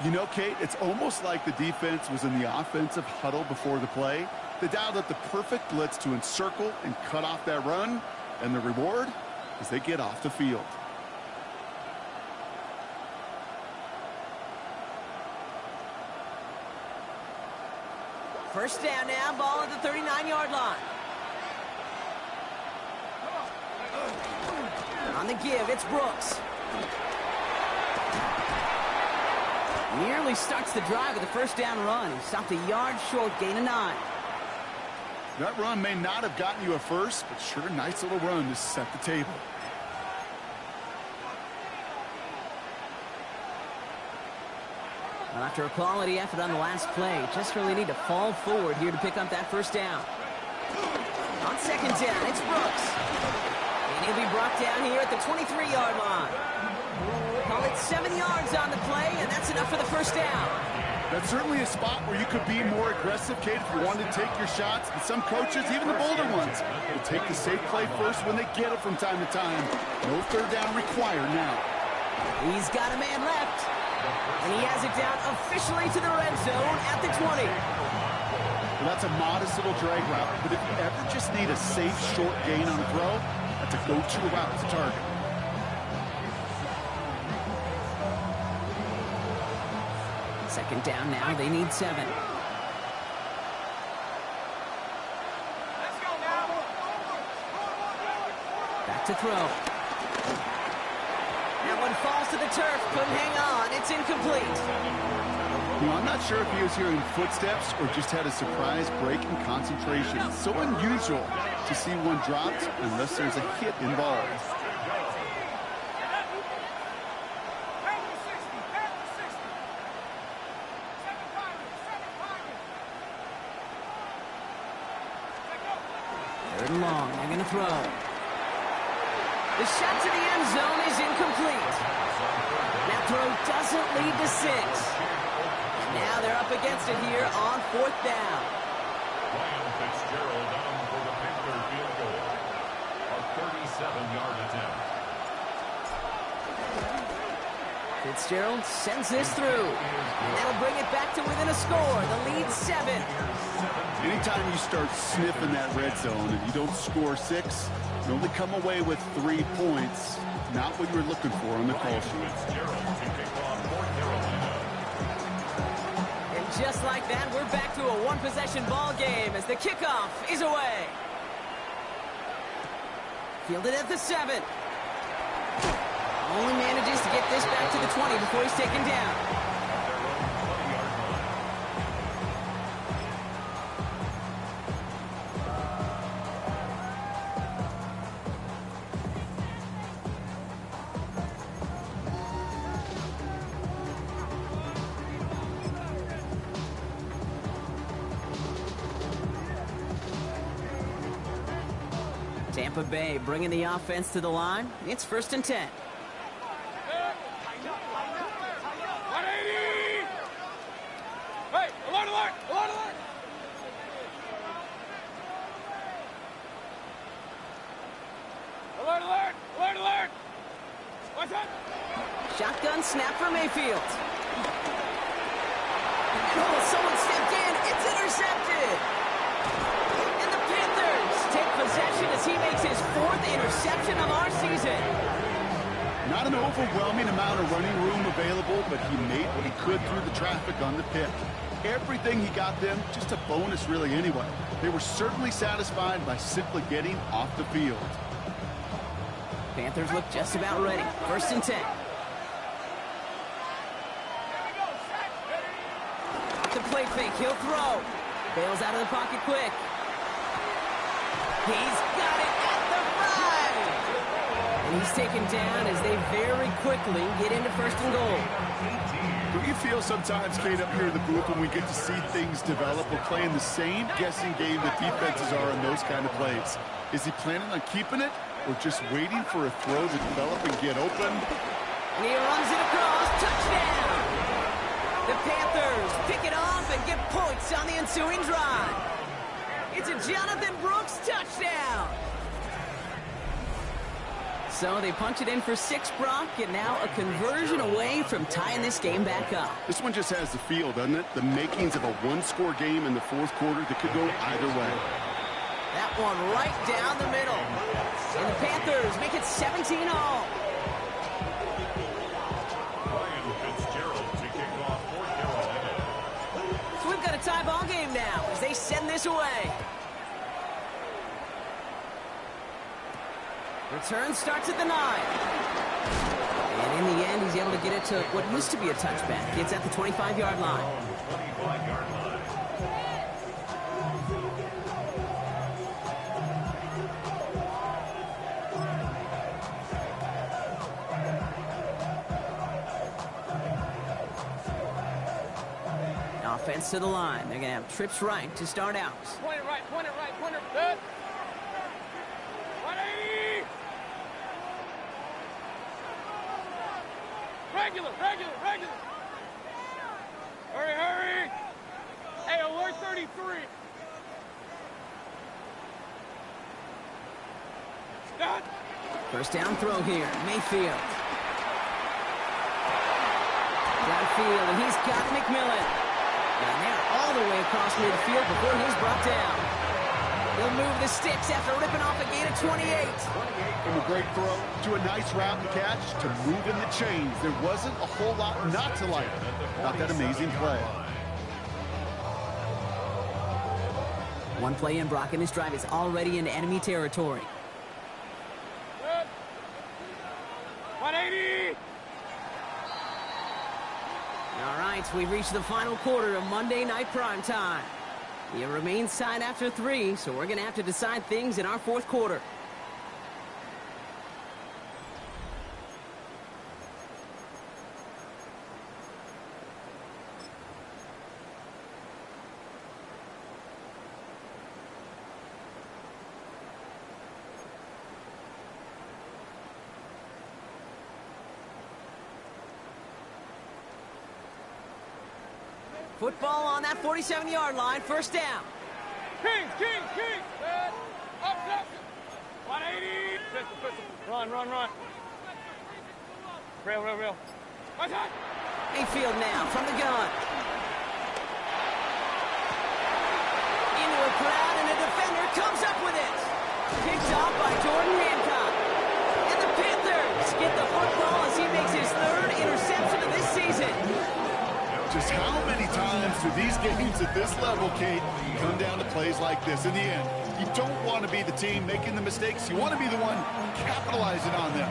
You know, Kate, it's almost like the defense was in the offensive huddle before the play. They dialed up the perfect blitz to encircle and cut off that run. And the reward is they get off the field. First down now, ball at the 39-yard line. On the give, it's Brooks. Nearly starts the drive with a first down run. He stopped a yard short, gain of 9. That run may not have gotten you a first, but sure, nice little run to set the table. Well, after a quality effort on the last play, just really need to fall forward here to pick up that first down. On second down, it's Brooks. And he'll be brought down here at the 23-yard line. Call it 7 yards on the play, and that's enough for the first down. That's certainly a spot where you could be more aggressive, Kate, if you wanted to take your shots. And some coaches, even the bolder ones, will take the safe play first when they get it from time to time. No third down required now. He's got a man left. And he has it down officially to the red zone at the 20. Well, that's a modest little drag route, but if you ever just need a safe, short gain on a throw, that's a go-to route to target. Second down now, they need 7. Back to throw. That one falls to the turf, couldn't hang on, it's incomplete. Well, I'm not sure if he was hearing footsteps or just had a surprise break in concentration. It's so unusual to see one dropped unless there's a hit involved. Third and long, they're going to throw. The shot to the end zone is incomplete. That throw doesn't lead to 6. And now they're up against it here on 4th down. Ryan Fitzgerald down for the Panther field goal. A 37-yard attempt. Fitzgerald sends this through. And that'll bring it back to within a score. The lead 7. Anytime you start sniffing that red zone and you don't score 6, you only come away with 3 points. Not what you were looking for on the call sheet. And just like that, we're back to a one-possession ball game as the kickoff is away. Fielded at the 7. Only manages to get this back to the 20 before he's taken down. Tampa Bay bringing the offense to the line. It's 1st and 10. 180! Hey, alert, alert, alert, alert! Alert, alert, alert, alert! What's up? Shotgun snap for Mayfield. Oh, someone stepped in. It's intercepted. And the Panthers take possession as he makes his 4th interception of our season. Not an overwhelming amount of running room available, but he made what he could through the traffic on the pick. Everything he got them, just a bonus really anyway. They were certainly satisfied by simply getting off the field. Panthers look just about ready. 1st and 10. The play fake, he'll throw. Bails out of the pocket quick. He's got it at the 5. And he's taken down as they very quickly get into 1st and goal. Do you feel sometimes, Kate, up here in the booth when we get to see things develop, we're playing the same guessing game that defenses are on those kind of plays? Is he planning on keeping it or just waiting for a throw to develop and get open? And he runs it across. Touchdown! The Panthers pick it off and get points on the ensuing drive. It's a Jonathan Brooks touchdown. So they punch it in for 6, Brock, and now a conversion away from tying this game back up. This one just has the feel, doesn't it? The makings of a one-score game in the 4th quarter that could go either way. That one right down the middle. And the Panthers make it 17-all. Ryan Fitzgerald to kick off for Carolina. So we've got a tie ball game now as they send this away. Return starts at the 9. And in the end, he's able to get it to what used to be a touchback. It's at the 25-yard line. 25-yard line. Offense to the line. They're going to have trips right to start out. Point it right, point it right, point it good. 180! Regular, regular, regular. Hurry, hurry. Hey, alert 33. Done. First down throw here. Mayfield. Downfield, and he's got McMillan. And they're all the way across midfield before he's brought down. He'll move the sticks after ripping off a gain of 28. From a great throw to a nice route and catch to moving the chains. There wasn't a whole lot not to like about that amazing play. One play in, Brock, and this drive is already into enemy territory. Good. 180! All right, we've reached the final quarter of Monday Night Prime Time. It remains tied after 3, so we're going to have to decide things in our fourth quarter. Football on that 47-yard line, first down. Kings, Kings, Kings. Good. Up, up. 180. Pistol, pistol. Run, run, run. Rail, rail, rail. My time. Mayfield now from the gun. Into a crowd, and a defender comes up with it. Picked off by Jordan Hancock. And the Panthers get the football as he makes his 3rd interception of this season. Just how many times do these games at this level, Kate, come down to plays like this? In the end, you don't want to be the team making the mistakes. You want to be the one capitalizing on them.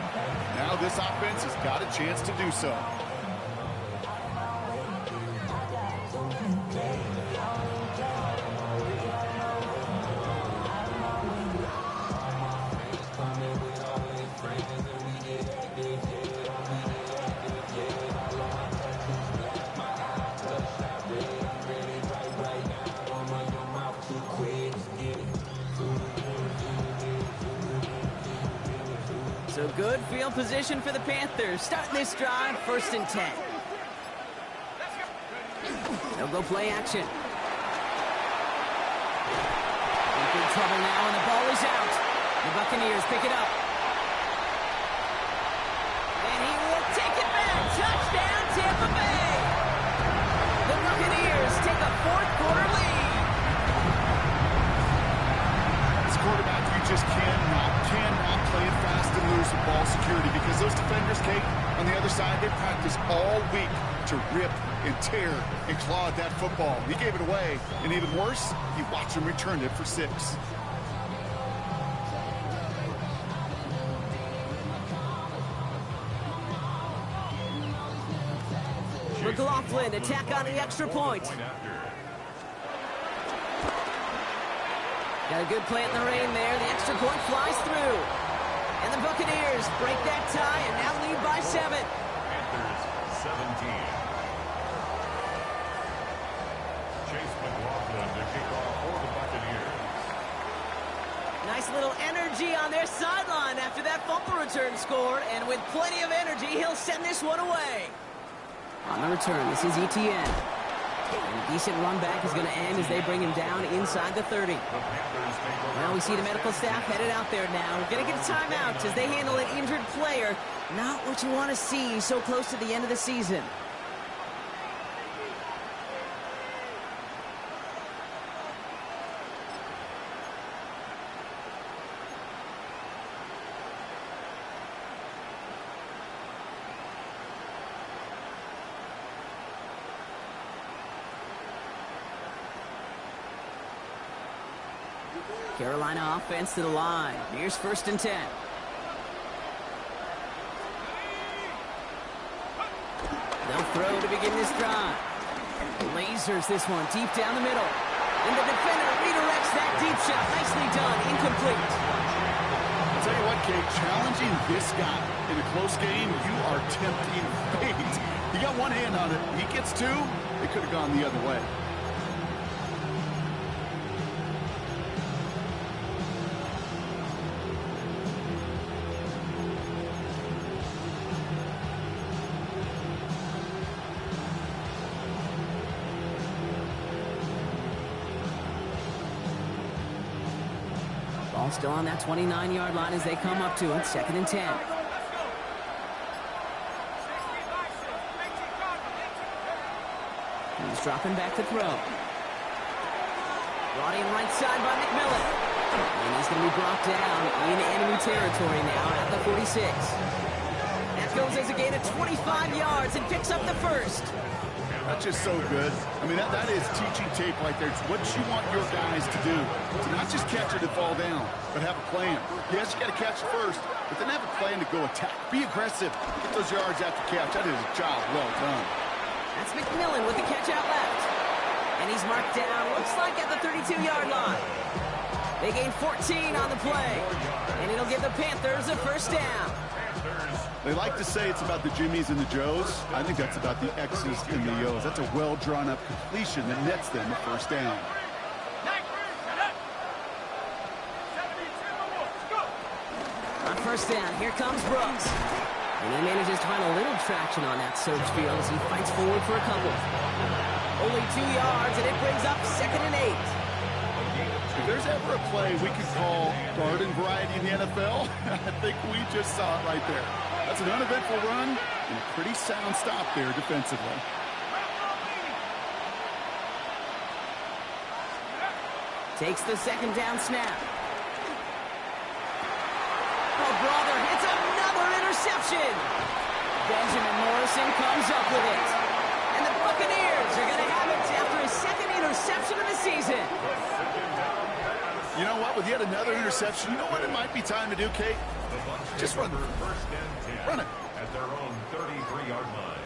Now this offense has got a chance to do so. So good field position for the Panthers. Starting this drive, 1st and 10. They'll go play action. In big trouble now, and the ball is out. The Buccaneers pick it up. And he will take it back. Touchdown, Tampa Bay. The Buccaneers take a 4th quarter lead. This quarterback, you just cannot play it fast and lose with ball security because those defenders, Kate, on the other side, they practice all week to rip and tear and claw at that football. He gave it away, and even worse, you watch him return it for 6. McLaughlin attack on the extra point. Got a good play in the rain there. The extra point flies through. And the Buccaneers break that tie and now lead by 7. Panthers 17. Chase McLaughlin to kick off for the Buccaneers. Nice little energy on their sideline after that fumble return scored. And with plenty of energy, he'll send this one away. On the return, this is Etienne. And a decent run back is going to end as they bring him down inside the 30. Well, we see the medical staff headed out there now. We're going to get a timeout as they handle an injured player. Not what you want to see so close to the end of the season. Carolina offense to the line. Here's 1st and 10. throw to begin this drive. Lasers this one deep down the middle. And the defender redirects that deep shot. Nicely done. Incomplete. I'll tell you what, Kate, challenging this guy in a close game, you are tempting fate. He got one hand on it. He gets two. It could have gone the other way. Ball still on that 29-yard line as they come up to it. 2nd and 10. He's dropping back to throw. Brought in right side by McMillan. And he's going to be brought down in enemy territory now at the 46. That goes as a gain of 25 yards and picks up the first. That's just so good. I mean, that is teaching tape right there. It's what you want your guys to do. To not just catch it and fall down, but have a plan. Yes, you got to catch it first, but then have a plan to go attack. Be aggressive. Get those yards after catch. That is a job well done. That's McMillan with the catch out left. And he's marked down, looks like at the 32-yard line. They gain 14 on the play. And it'll give the Panthers a first down. They like to say it's about the Jimmies and the Joes. I think that's about the X's and the O's. That's a well-drawn-up completion that nets them a first down. On first down, here comes Brooks. And he manages to find a little traction on that surge field as he fights forward for a couple. Only 2 yards, and it brings up 2nd and 8. If there's ever a play we could call garden variety in the NFL, I think we just saw it right there. That's an uneventful run and a pretty sound stop there defensively. Takes the 2nd down snap. Oh, brother, it's another interception. Benjamin Morrison comes up with it. And the Buccaneers are going to have it after his 2nd interception of the season. You know what? With yet another interception, you know what it might be time to do, Kate? Just run it. Run it. At their own 33-yard line.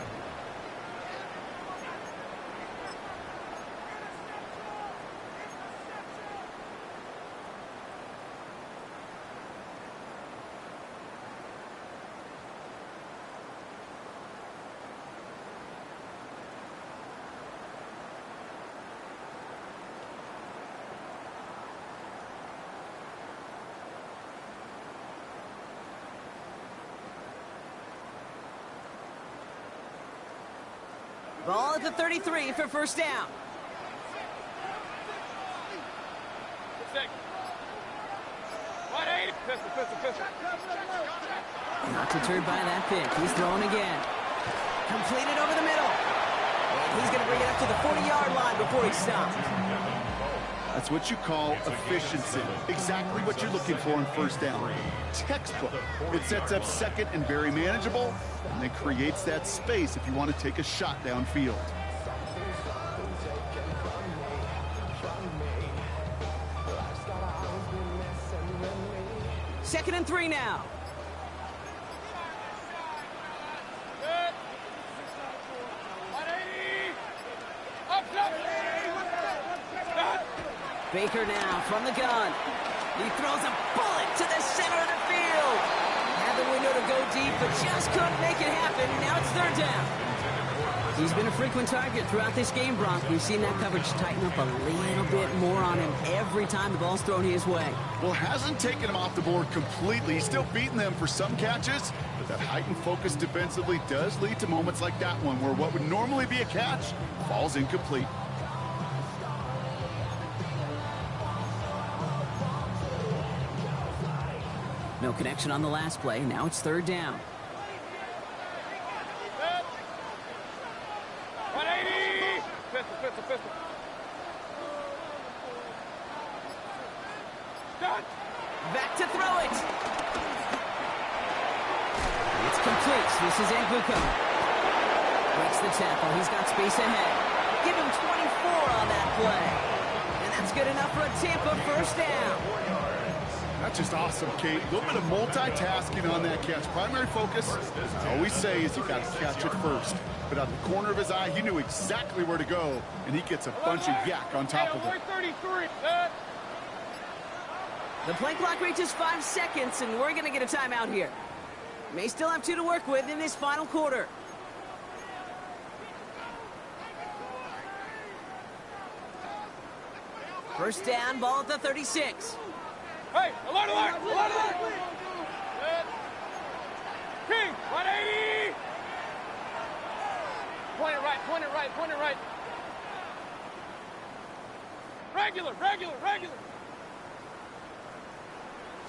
Ball at the 33 for first down. Not deterred by that pick. He's throwing again. Completed over the middle. And he's going to bring it up to the 40-yard line before he stops. That's what you call efficiency. Exactly what you're looking for in first down. Textbook. It sets up 2nd and very manageable, and it creates that space if you want to take a shot downfield. Second and 3 now. Baker now from the gun. He throws a bullet to the center of the field. Had the window to go deep, but just couldn't make it happen. Now it's 3rd down. He's been a frequent target throughout this game, Brock. We've seen that coverage tighten up a little bit more on him every time the ball's thrown his way. Well, hasn't taken him off the board completely. He's still beating them for some catches, but that heightened focus defensively does lead to moments like that one where what would normally be a catch falls incomplete. No connection on the last play. Now it's 3rd down. Back to throw it. It's complete. This is Anguko. Breaks the tackle. He's got space ahead. Give him 24 on that play. And that's good enough for a Tampa first down. That's just awesome, Kate. A little bit of multitasking on that catch. Primary focus, I always say, is you got to catch it first. But out the corner of his eye, he knew exactly where to go, and he gets a bunch of yak on top of it. 33. The play clock reaches 5 seconds, and we're going to get a timeout here. May still have 2 to work with in this final quarter. First down, ball at the 36. Hey, alert, alert, alert, alert. King, 180. Point it right, point it right, point it right. Regular, regular, regular.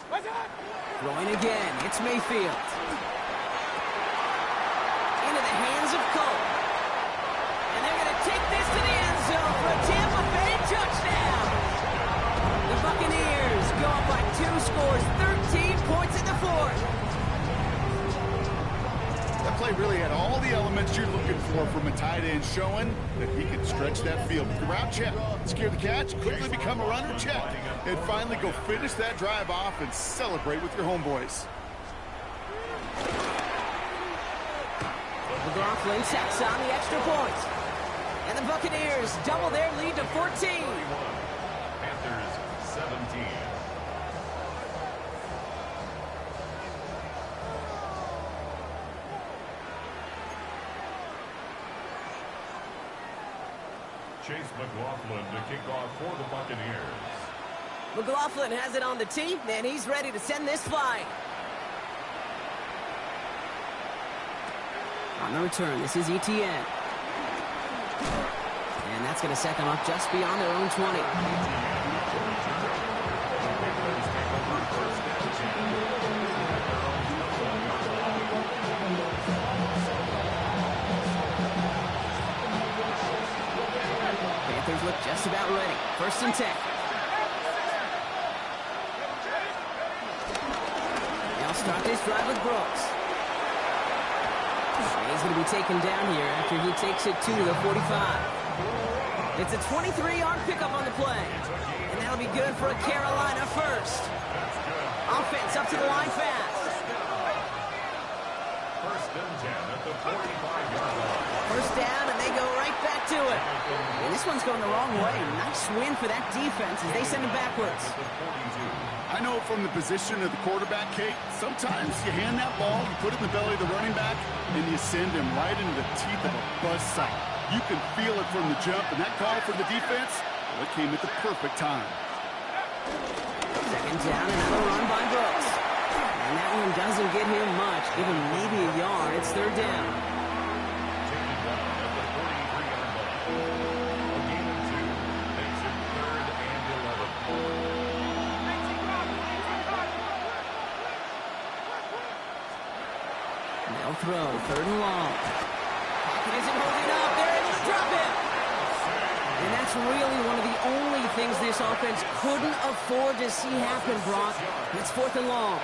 What's that? Throwing again, it's Mayfield. Into the hands of Cole. And they're going to take this to the end zone for a Tampa Bay touchdown. The Buccaneers go up by 2 scores, 13 points in the fourth. That play really had all the elements you're looking for from a tight end, showing that he can stretch that field. The route check, secure the catch, quickly become a runner check, and finally go finish that drive off and celebrate with your homeboys. McLaughlin tacks on the extra point. And the Buccaneers double their lead to 14. Panthers 17. Chase McLaughlin to kick off for the Buccaneers. McLaughlin has it on the tee, and he's ready to send this flying. On the return, this is ETN. And that's going to set them up just beyond their own 20. Panthers look just about ready. First and 10. They'll start this drive with Brooks. He's going to be taken down here after he takes it to the 45. It's a 23-yard pickup on the play. And that'll be good for a Carolina first. Offense up to the line fast. First and 10 at the 45-yard line. First down, and they go right back to it. And this one's going the wrong way. Nice win for that defense as they send it backwards. I know from the position of the quarterback, Kate, sometimes you hand that ball, you put it in the belly of the running back, and you send him right into the teeth of a buzzsaw. You can feel it from the jump, and that call from the defense, well, it came at the perfect time. Second down, another run by Brooks. And that one doesn't get him much, give him maybe a yard. It's third down. They'll throw, third and long. Pocket isn't holding up. They're able to drop it. And that's really one of the only things this offense couldn't afford to see happen, Brock. It's fourth and long.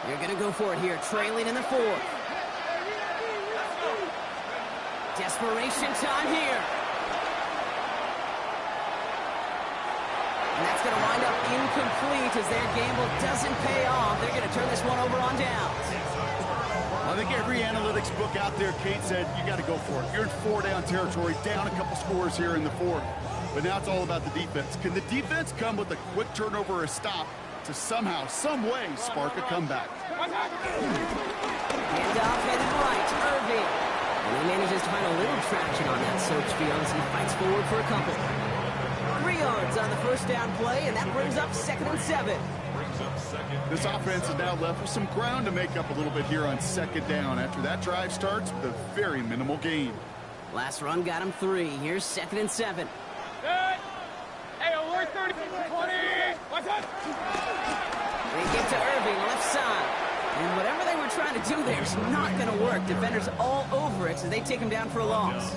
You're going to go for it here, trailing in the fourth. Desperation time here. And that's going to wind up incomplete as their gamble doesn't pay off. They're going to turn this one over on downs. I think every analytics book out there, Kate, said you got to go for it. You're in 4-down territory, down a couple scores here in the fourth. But now it's all about the defense. Can the defense come with a quick turnover or a stop to somehow, some way, spark a comeback? Handoff headed right, Irving. And he manages to find a little traction on that search field as he fights forward for a couple. 3 yards on the first down play, and that brings up second and 7. This offense is now left with some ground to make up a little bit here on second down after that drive starts with a very minimal gain. Last run got him 3. Here's second and 7. Good. Hey, alert 30, 20. What's up? They get to Irving, left side. And whatever they were were trying to do there is not going to work. Defenders all over it, so they take him down for a loss.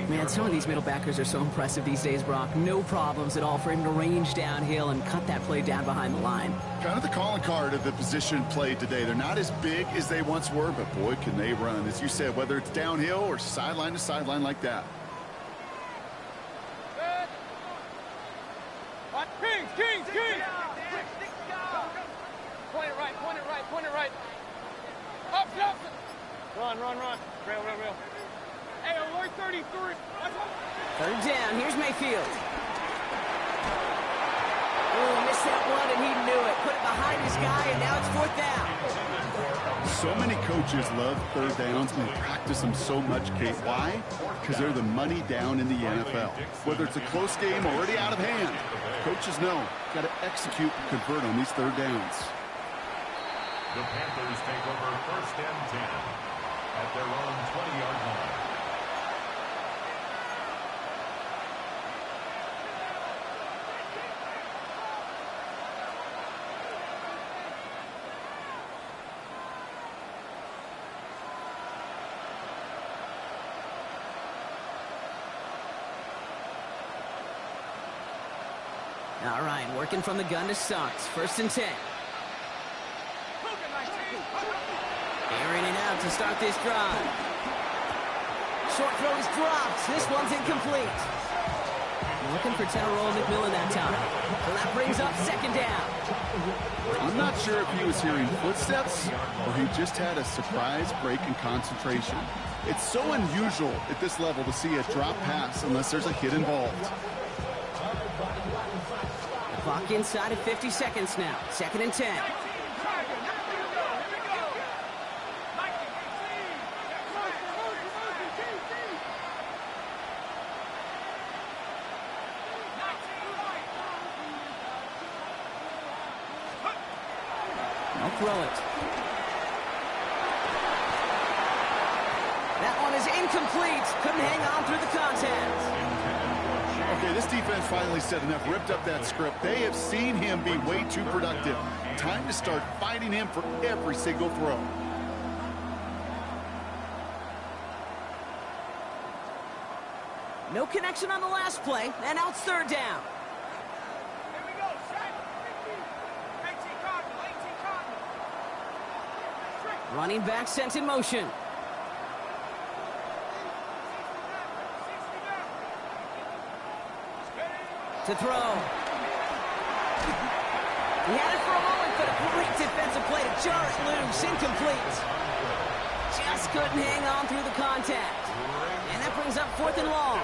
Man, some of these middle backers are so impressive these days, Brock. No problems at all for him to range downhill and cut that play down behind the line. Kind of the calling card of the position played today. They're not as big as they once were, but boy, can they run. As you said, whether it's downhill or sideline to sideline like that. Kings! Point it right. Up. Run. Rail. Hey, alert 33. Third down, here's Mayfield. Oh, missed that one, and he knew it. Put it behind his guy, and now it's fourth down. So many coaches love third downs and they practice them so much, Kate. Why? Because they're the money down in the NFL. Whether it's a close game already out of hand, coaches know got to execute and convert on these third downs. The Panthers take over first and 10 at their own 20-yard line. All right, working from the gun to start. First and 10. Airing it out to start this drive. Short throw is dropped. This one's incomplete. Looking for Tyrone McMillan that time. So that brings up second down. I'm not sure if he was hearing footsteps or he just had a surprise break in concentration. It's so unusual at this level to see a drop pass unless there's a hit involved. The clock inside of 50 seconds now. Second and 10. I'll throw it. That one is incomplete. Couldn't hang on through the contact. Okay, this defense finally said enough, ripped up that script. They have seen him be way too productive. Time to start fighting him for every single throw. No connection on the last play, and now it's third down. Running back sent in motion. To throw. He had it for a moment, but a great defensive play to jar it loose. Incomplete. Just couldn't hang on through the contact. And that brings up fourth and long.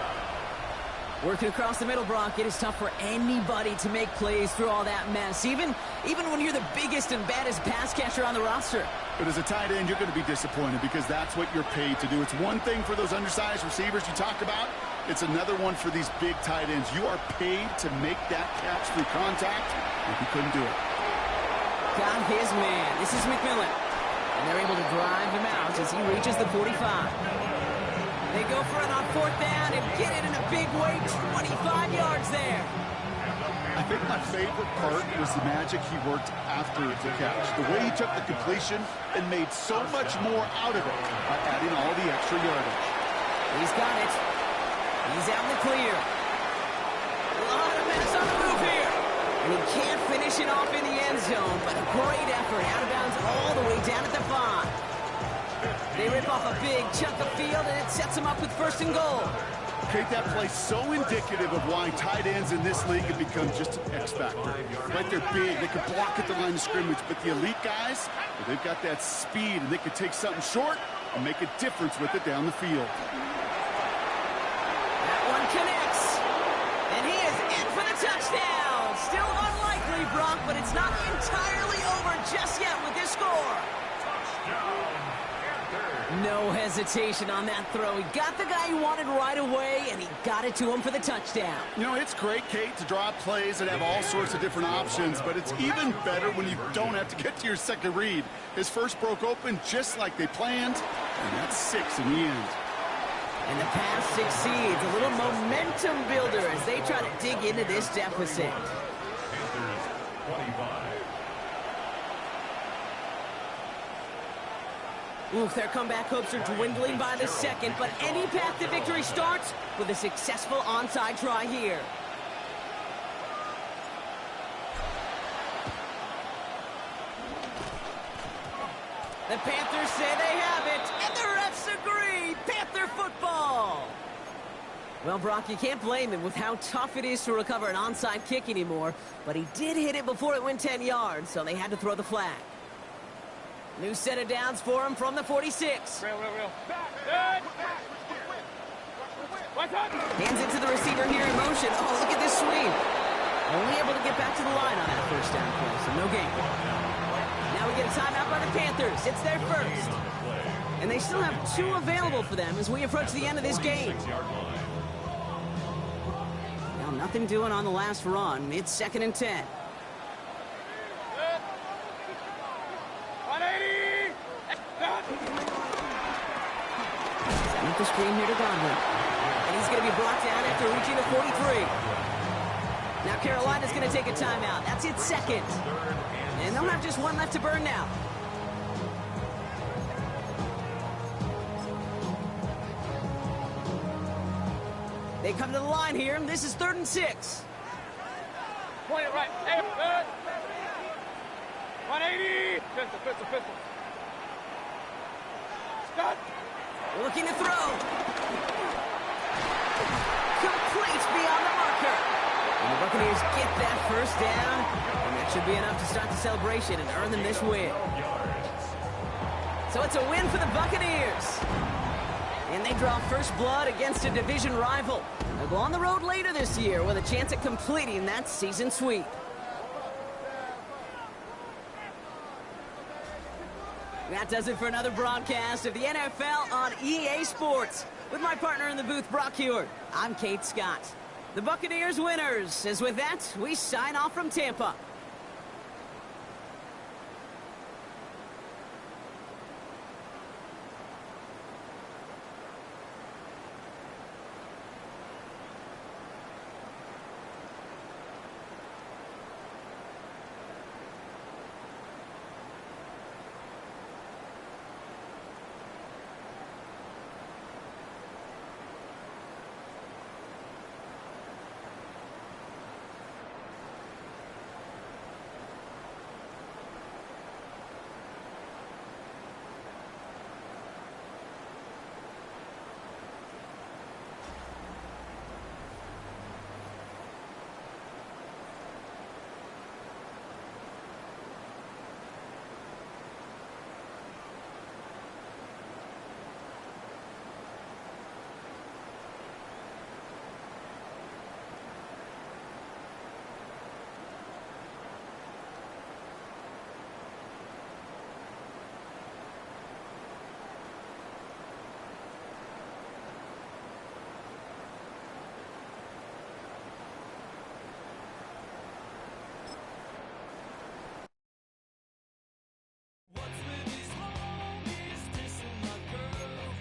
Working across the middle, Brock, it is tough for anybody to make plays through all that mess, even when you're the biggest and baddest pass catcher on the roster. But as a tight end, you're going to be disappointed because that's what you're paid to do. It's one thing for those undersized receivers you talked about. It's another one for these big tight ends. You are paid to make that catch through contact, and he couldn't do it. Got his man. This is McMillan. And they're able to drive him out as he reaches the 45. They go for it on fourth down and get it in a big way. 25 yards there. I think my favorite part was the magic he worked after the catch. The way he took the completion and made so much more out of it by adding all the extra yardage. He's got it. He's out in the clear. A lot of mess on the move here. And he can't finish it off in the end zone, but a great effort. Out of bounds all the way down at the 5. They rip off a big chunk of field, and it sets them up with first and goal. Kate, that play so indicative of why tight ends in this league have become just an X factor. Right, they're big, they can block at the line of scrimmage, but the elite guys, well, they've got that speed, and they can take something short and make a difference with it down the field. That one connects, and he is in for the touchdown. Still unlikely, Brock, but it's not entirely over just yet with this score. No hesitation on that throw. He got the guy he wanted right away, and he got it to him for the touchdown. You know, it's great, Kate, to draw plays that have all sorts of different options, but it's even better when you don't have to get to your second read. His first broke open just like they planned, and that's 6 in the end. And the pass succeeds. A little momentum builder as they try to dig into this deficit. Panthers 25. Oof, their comeback hopes are dwindling by the second, but any path to victory starts with a successful onside try here. The Panthers say they have it, and the refs agree. Panther football. Well, Brock, you can't blame him with how tough it is to recover an onside kick anymore, but he did hit it before it went 10 yards, so they had to throw the flag. New set of downs for him from the 46. Real. Hands it to the receiver here in motion. Oh, look at this swing. Only able to get back to the line on that first down play, so no gain. Now we get a timeout by the Panthers. It's their first. And they still have 2 available for them as we approach the end of this game. Now nothing doing on the last run. It's 2nd and 10. 180. Setting up the screen here to Godwin. And he's going to be brought down after reaching the 43. Now Carolina's going to take a timeout. That's its second. And they'll have just 1 left to burn now. They come to the line here. This is 3rd and 6. Point it right. Hey, good. 180. Pistol. Scott. Looking to throw. Complete beyond the marker. And the Buccaneers get that first down. And that should be enough to start the celebration and earn them this win. So it's a win for the Buccaneers. And they draw first blood against a division rival. They'll go on the road later this year with a chance at completing that season sweep. That does it for another broadcast of the NFL on EA Sports. With my partner in the booth, Brock Hewitt, I'm Kate Scott. The Buccaneers winners, as with that, we sign off from Tampa.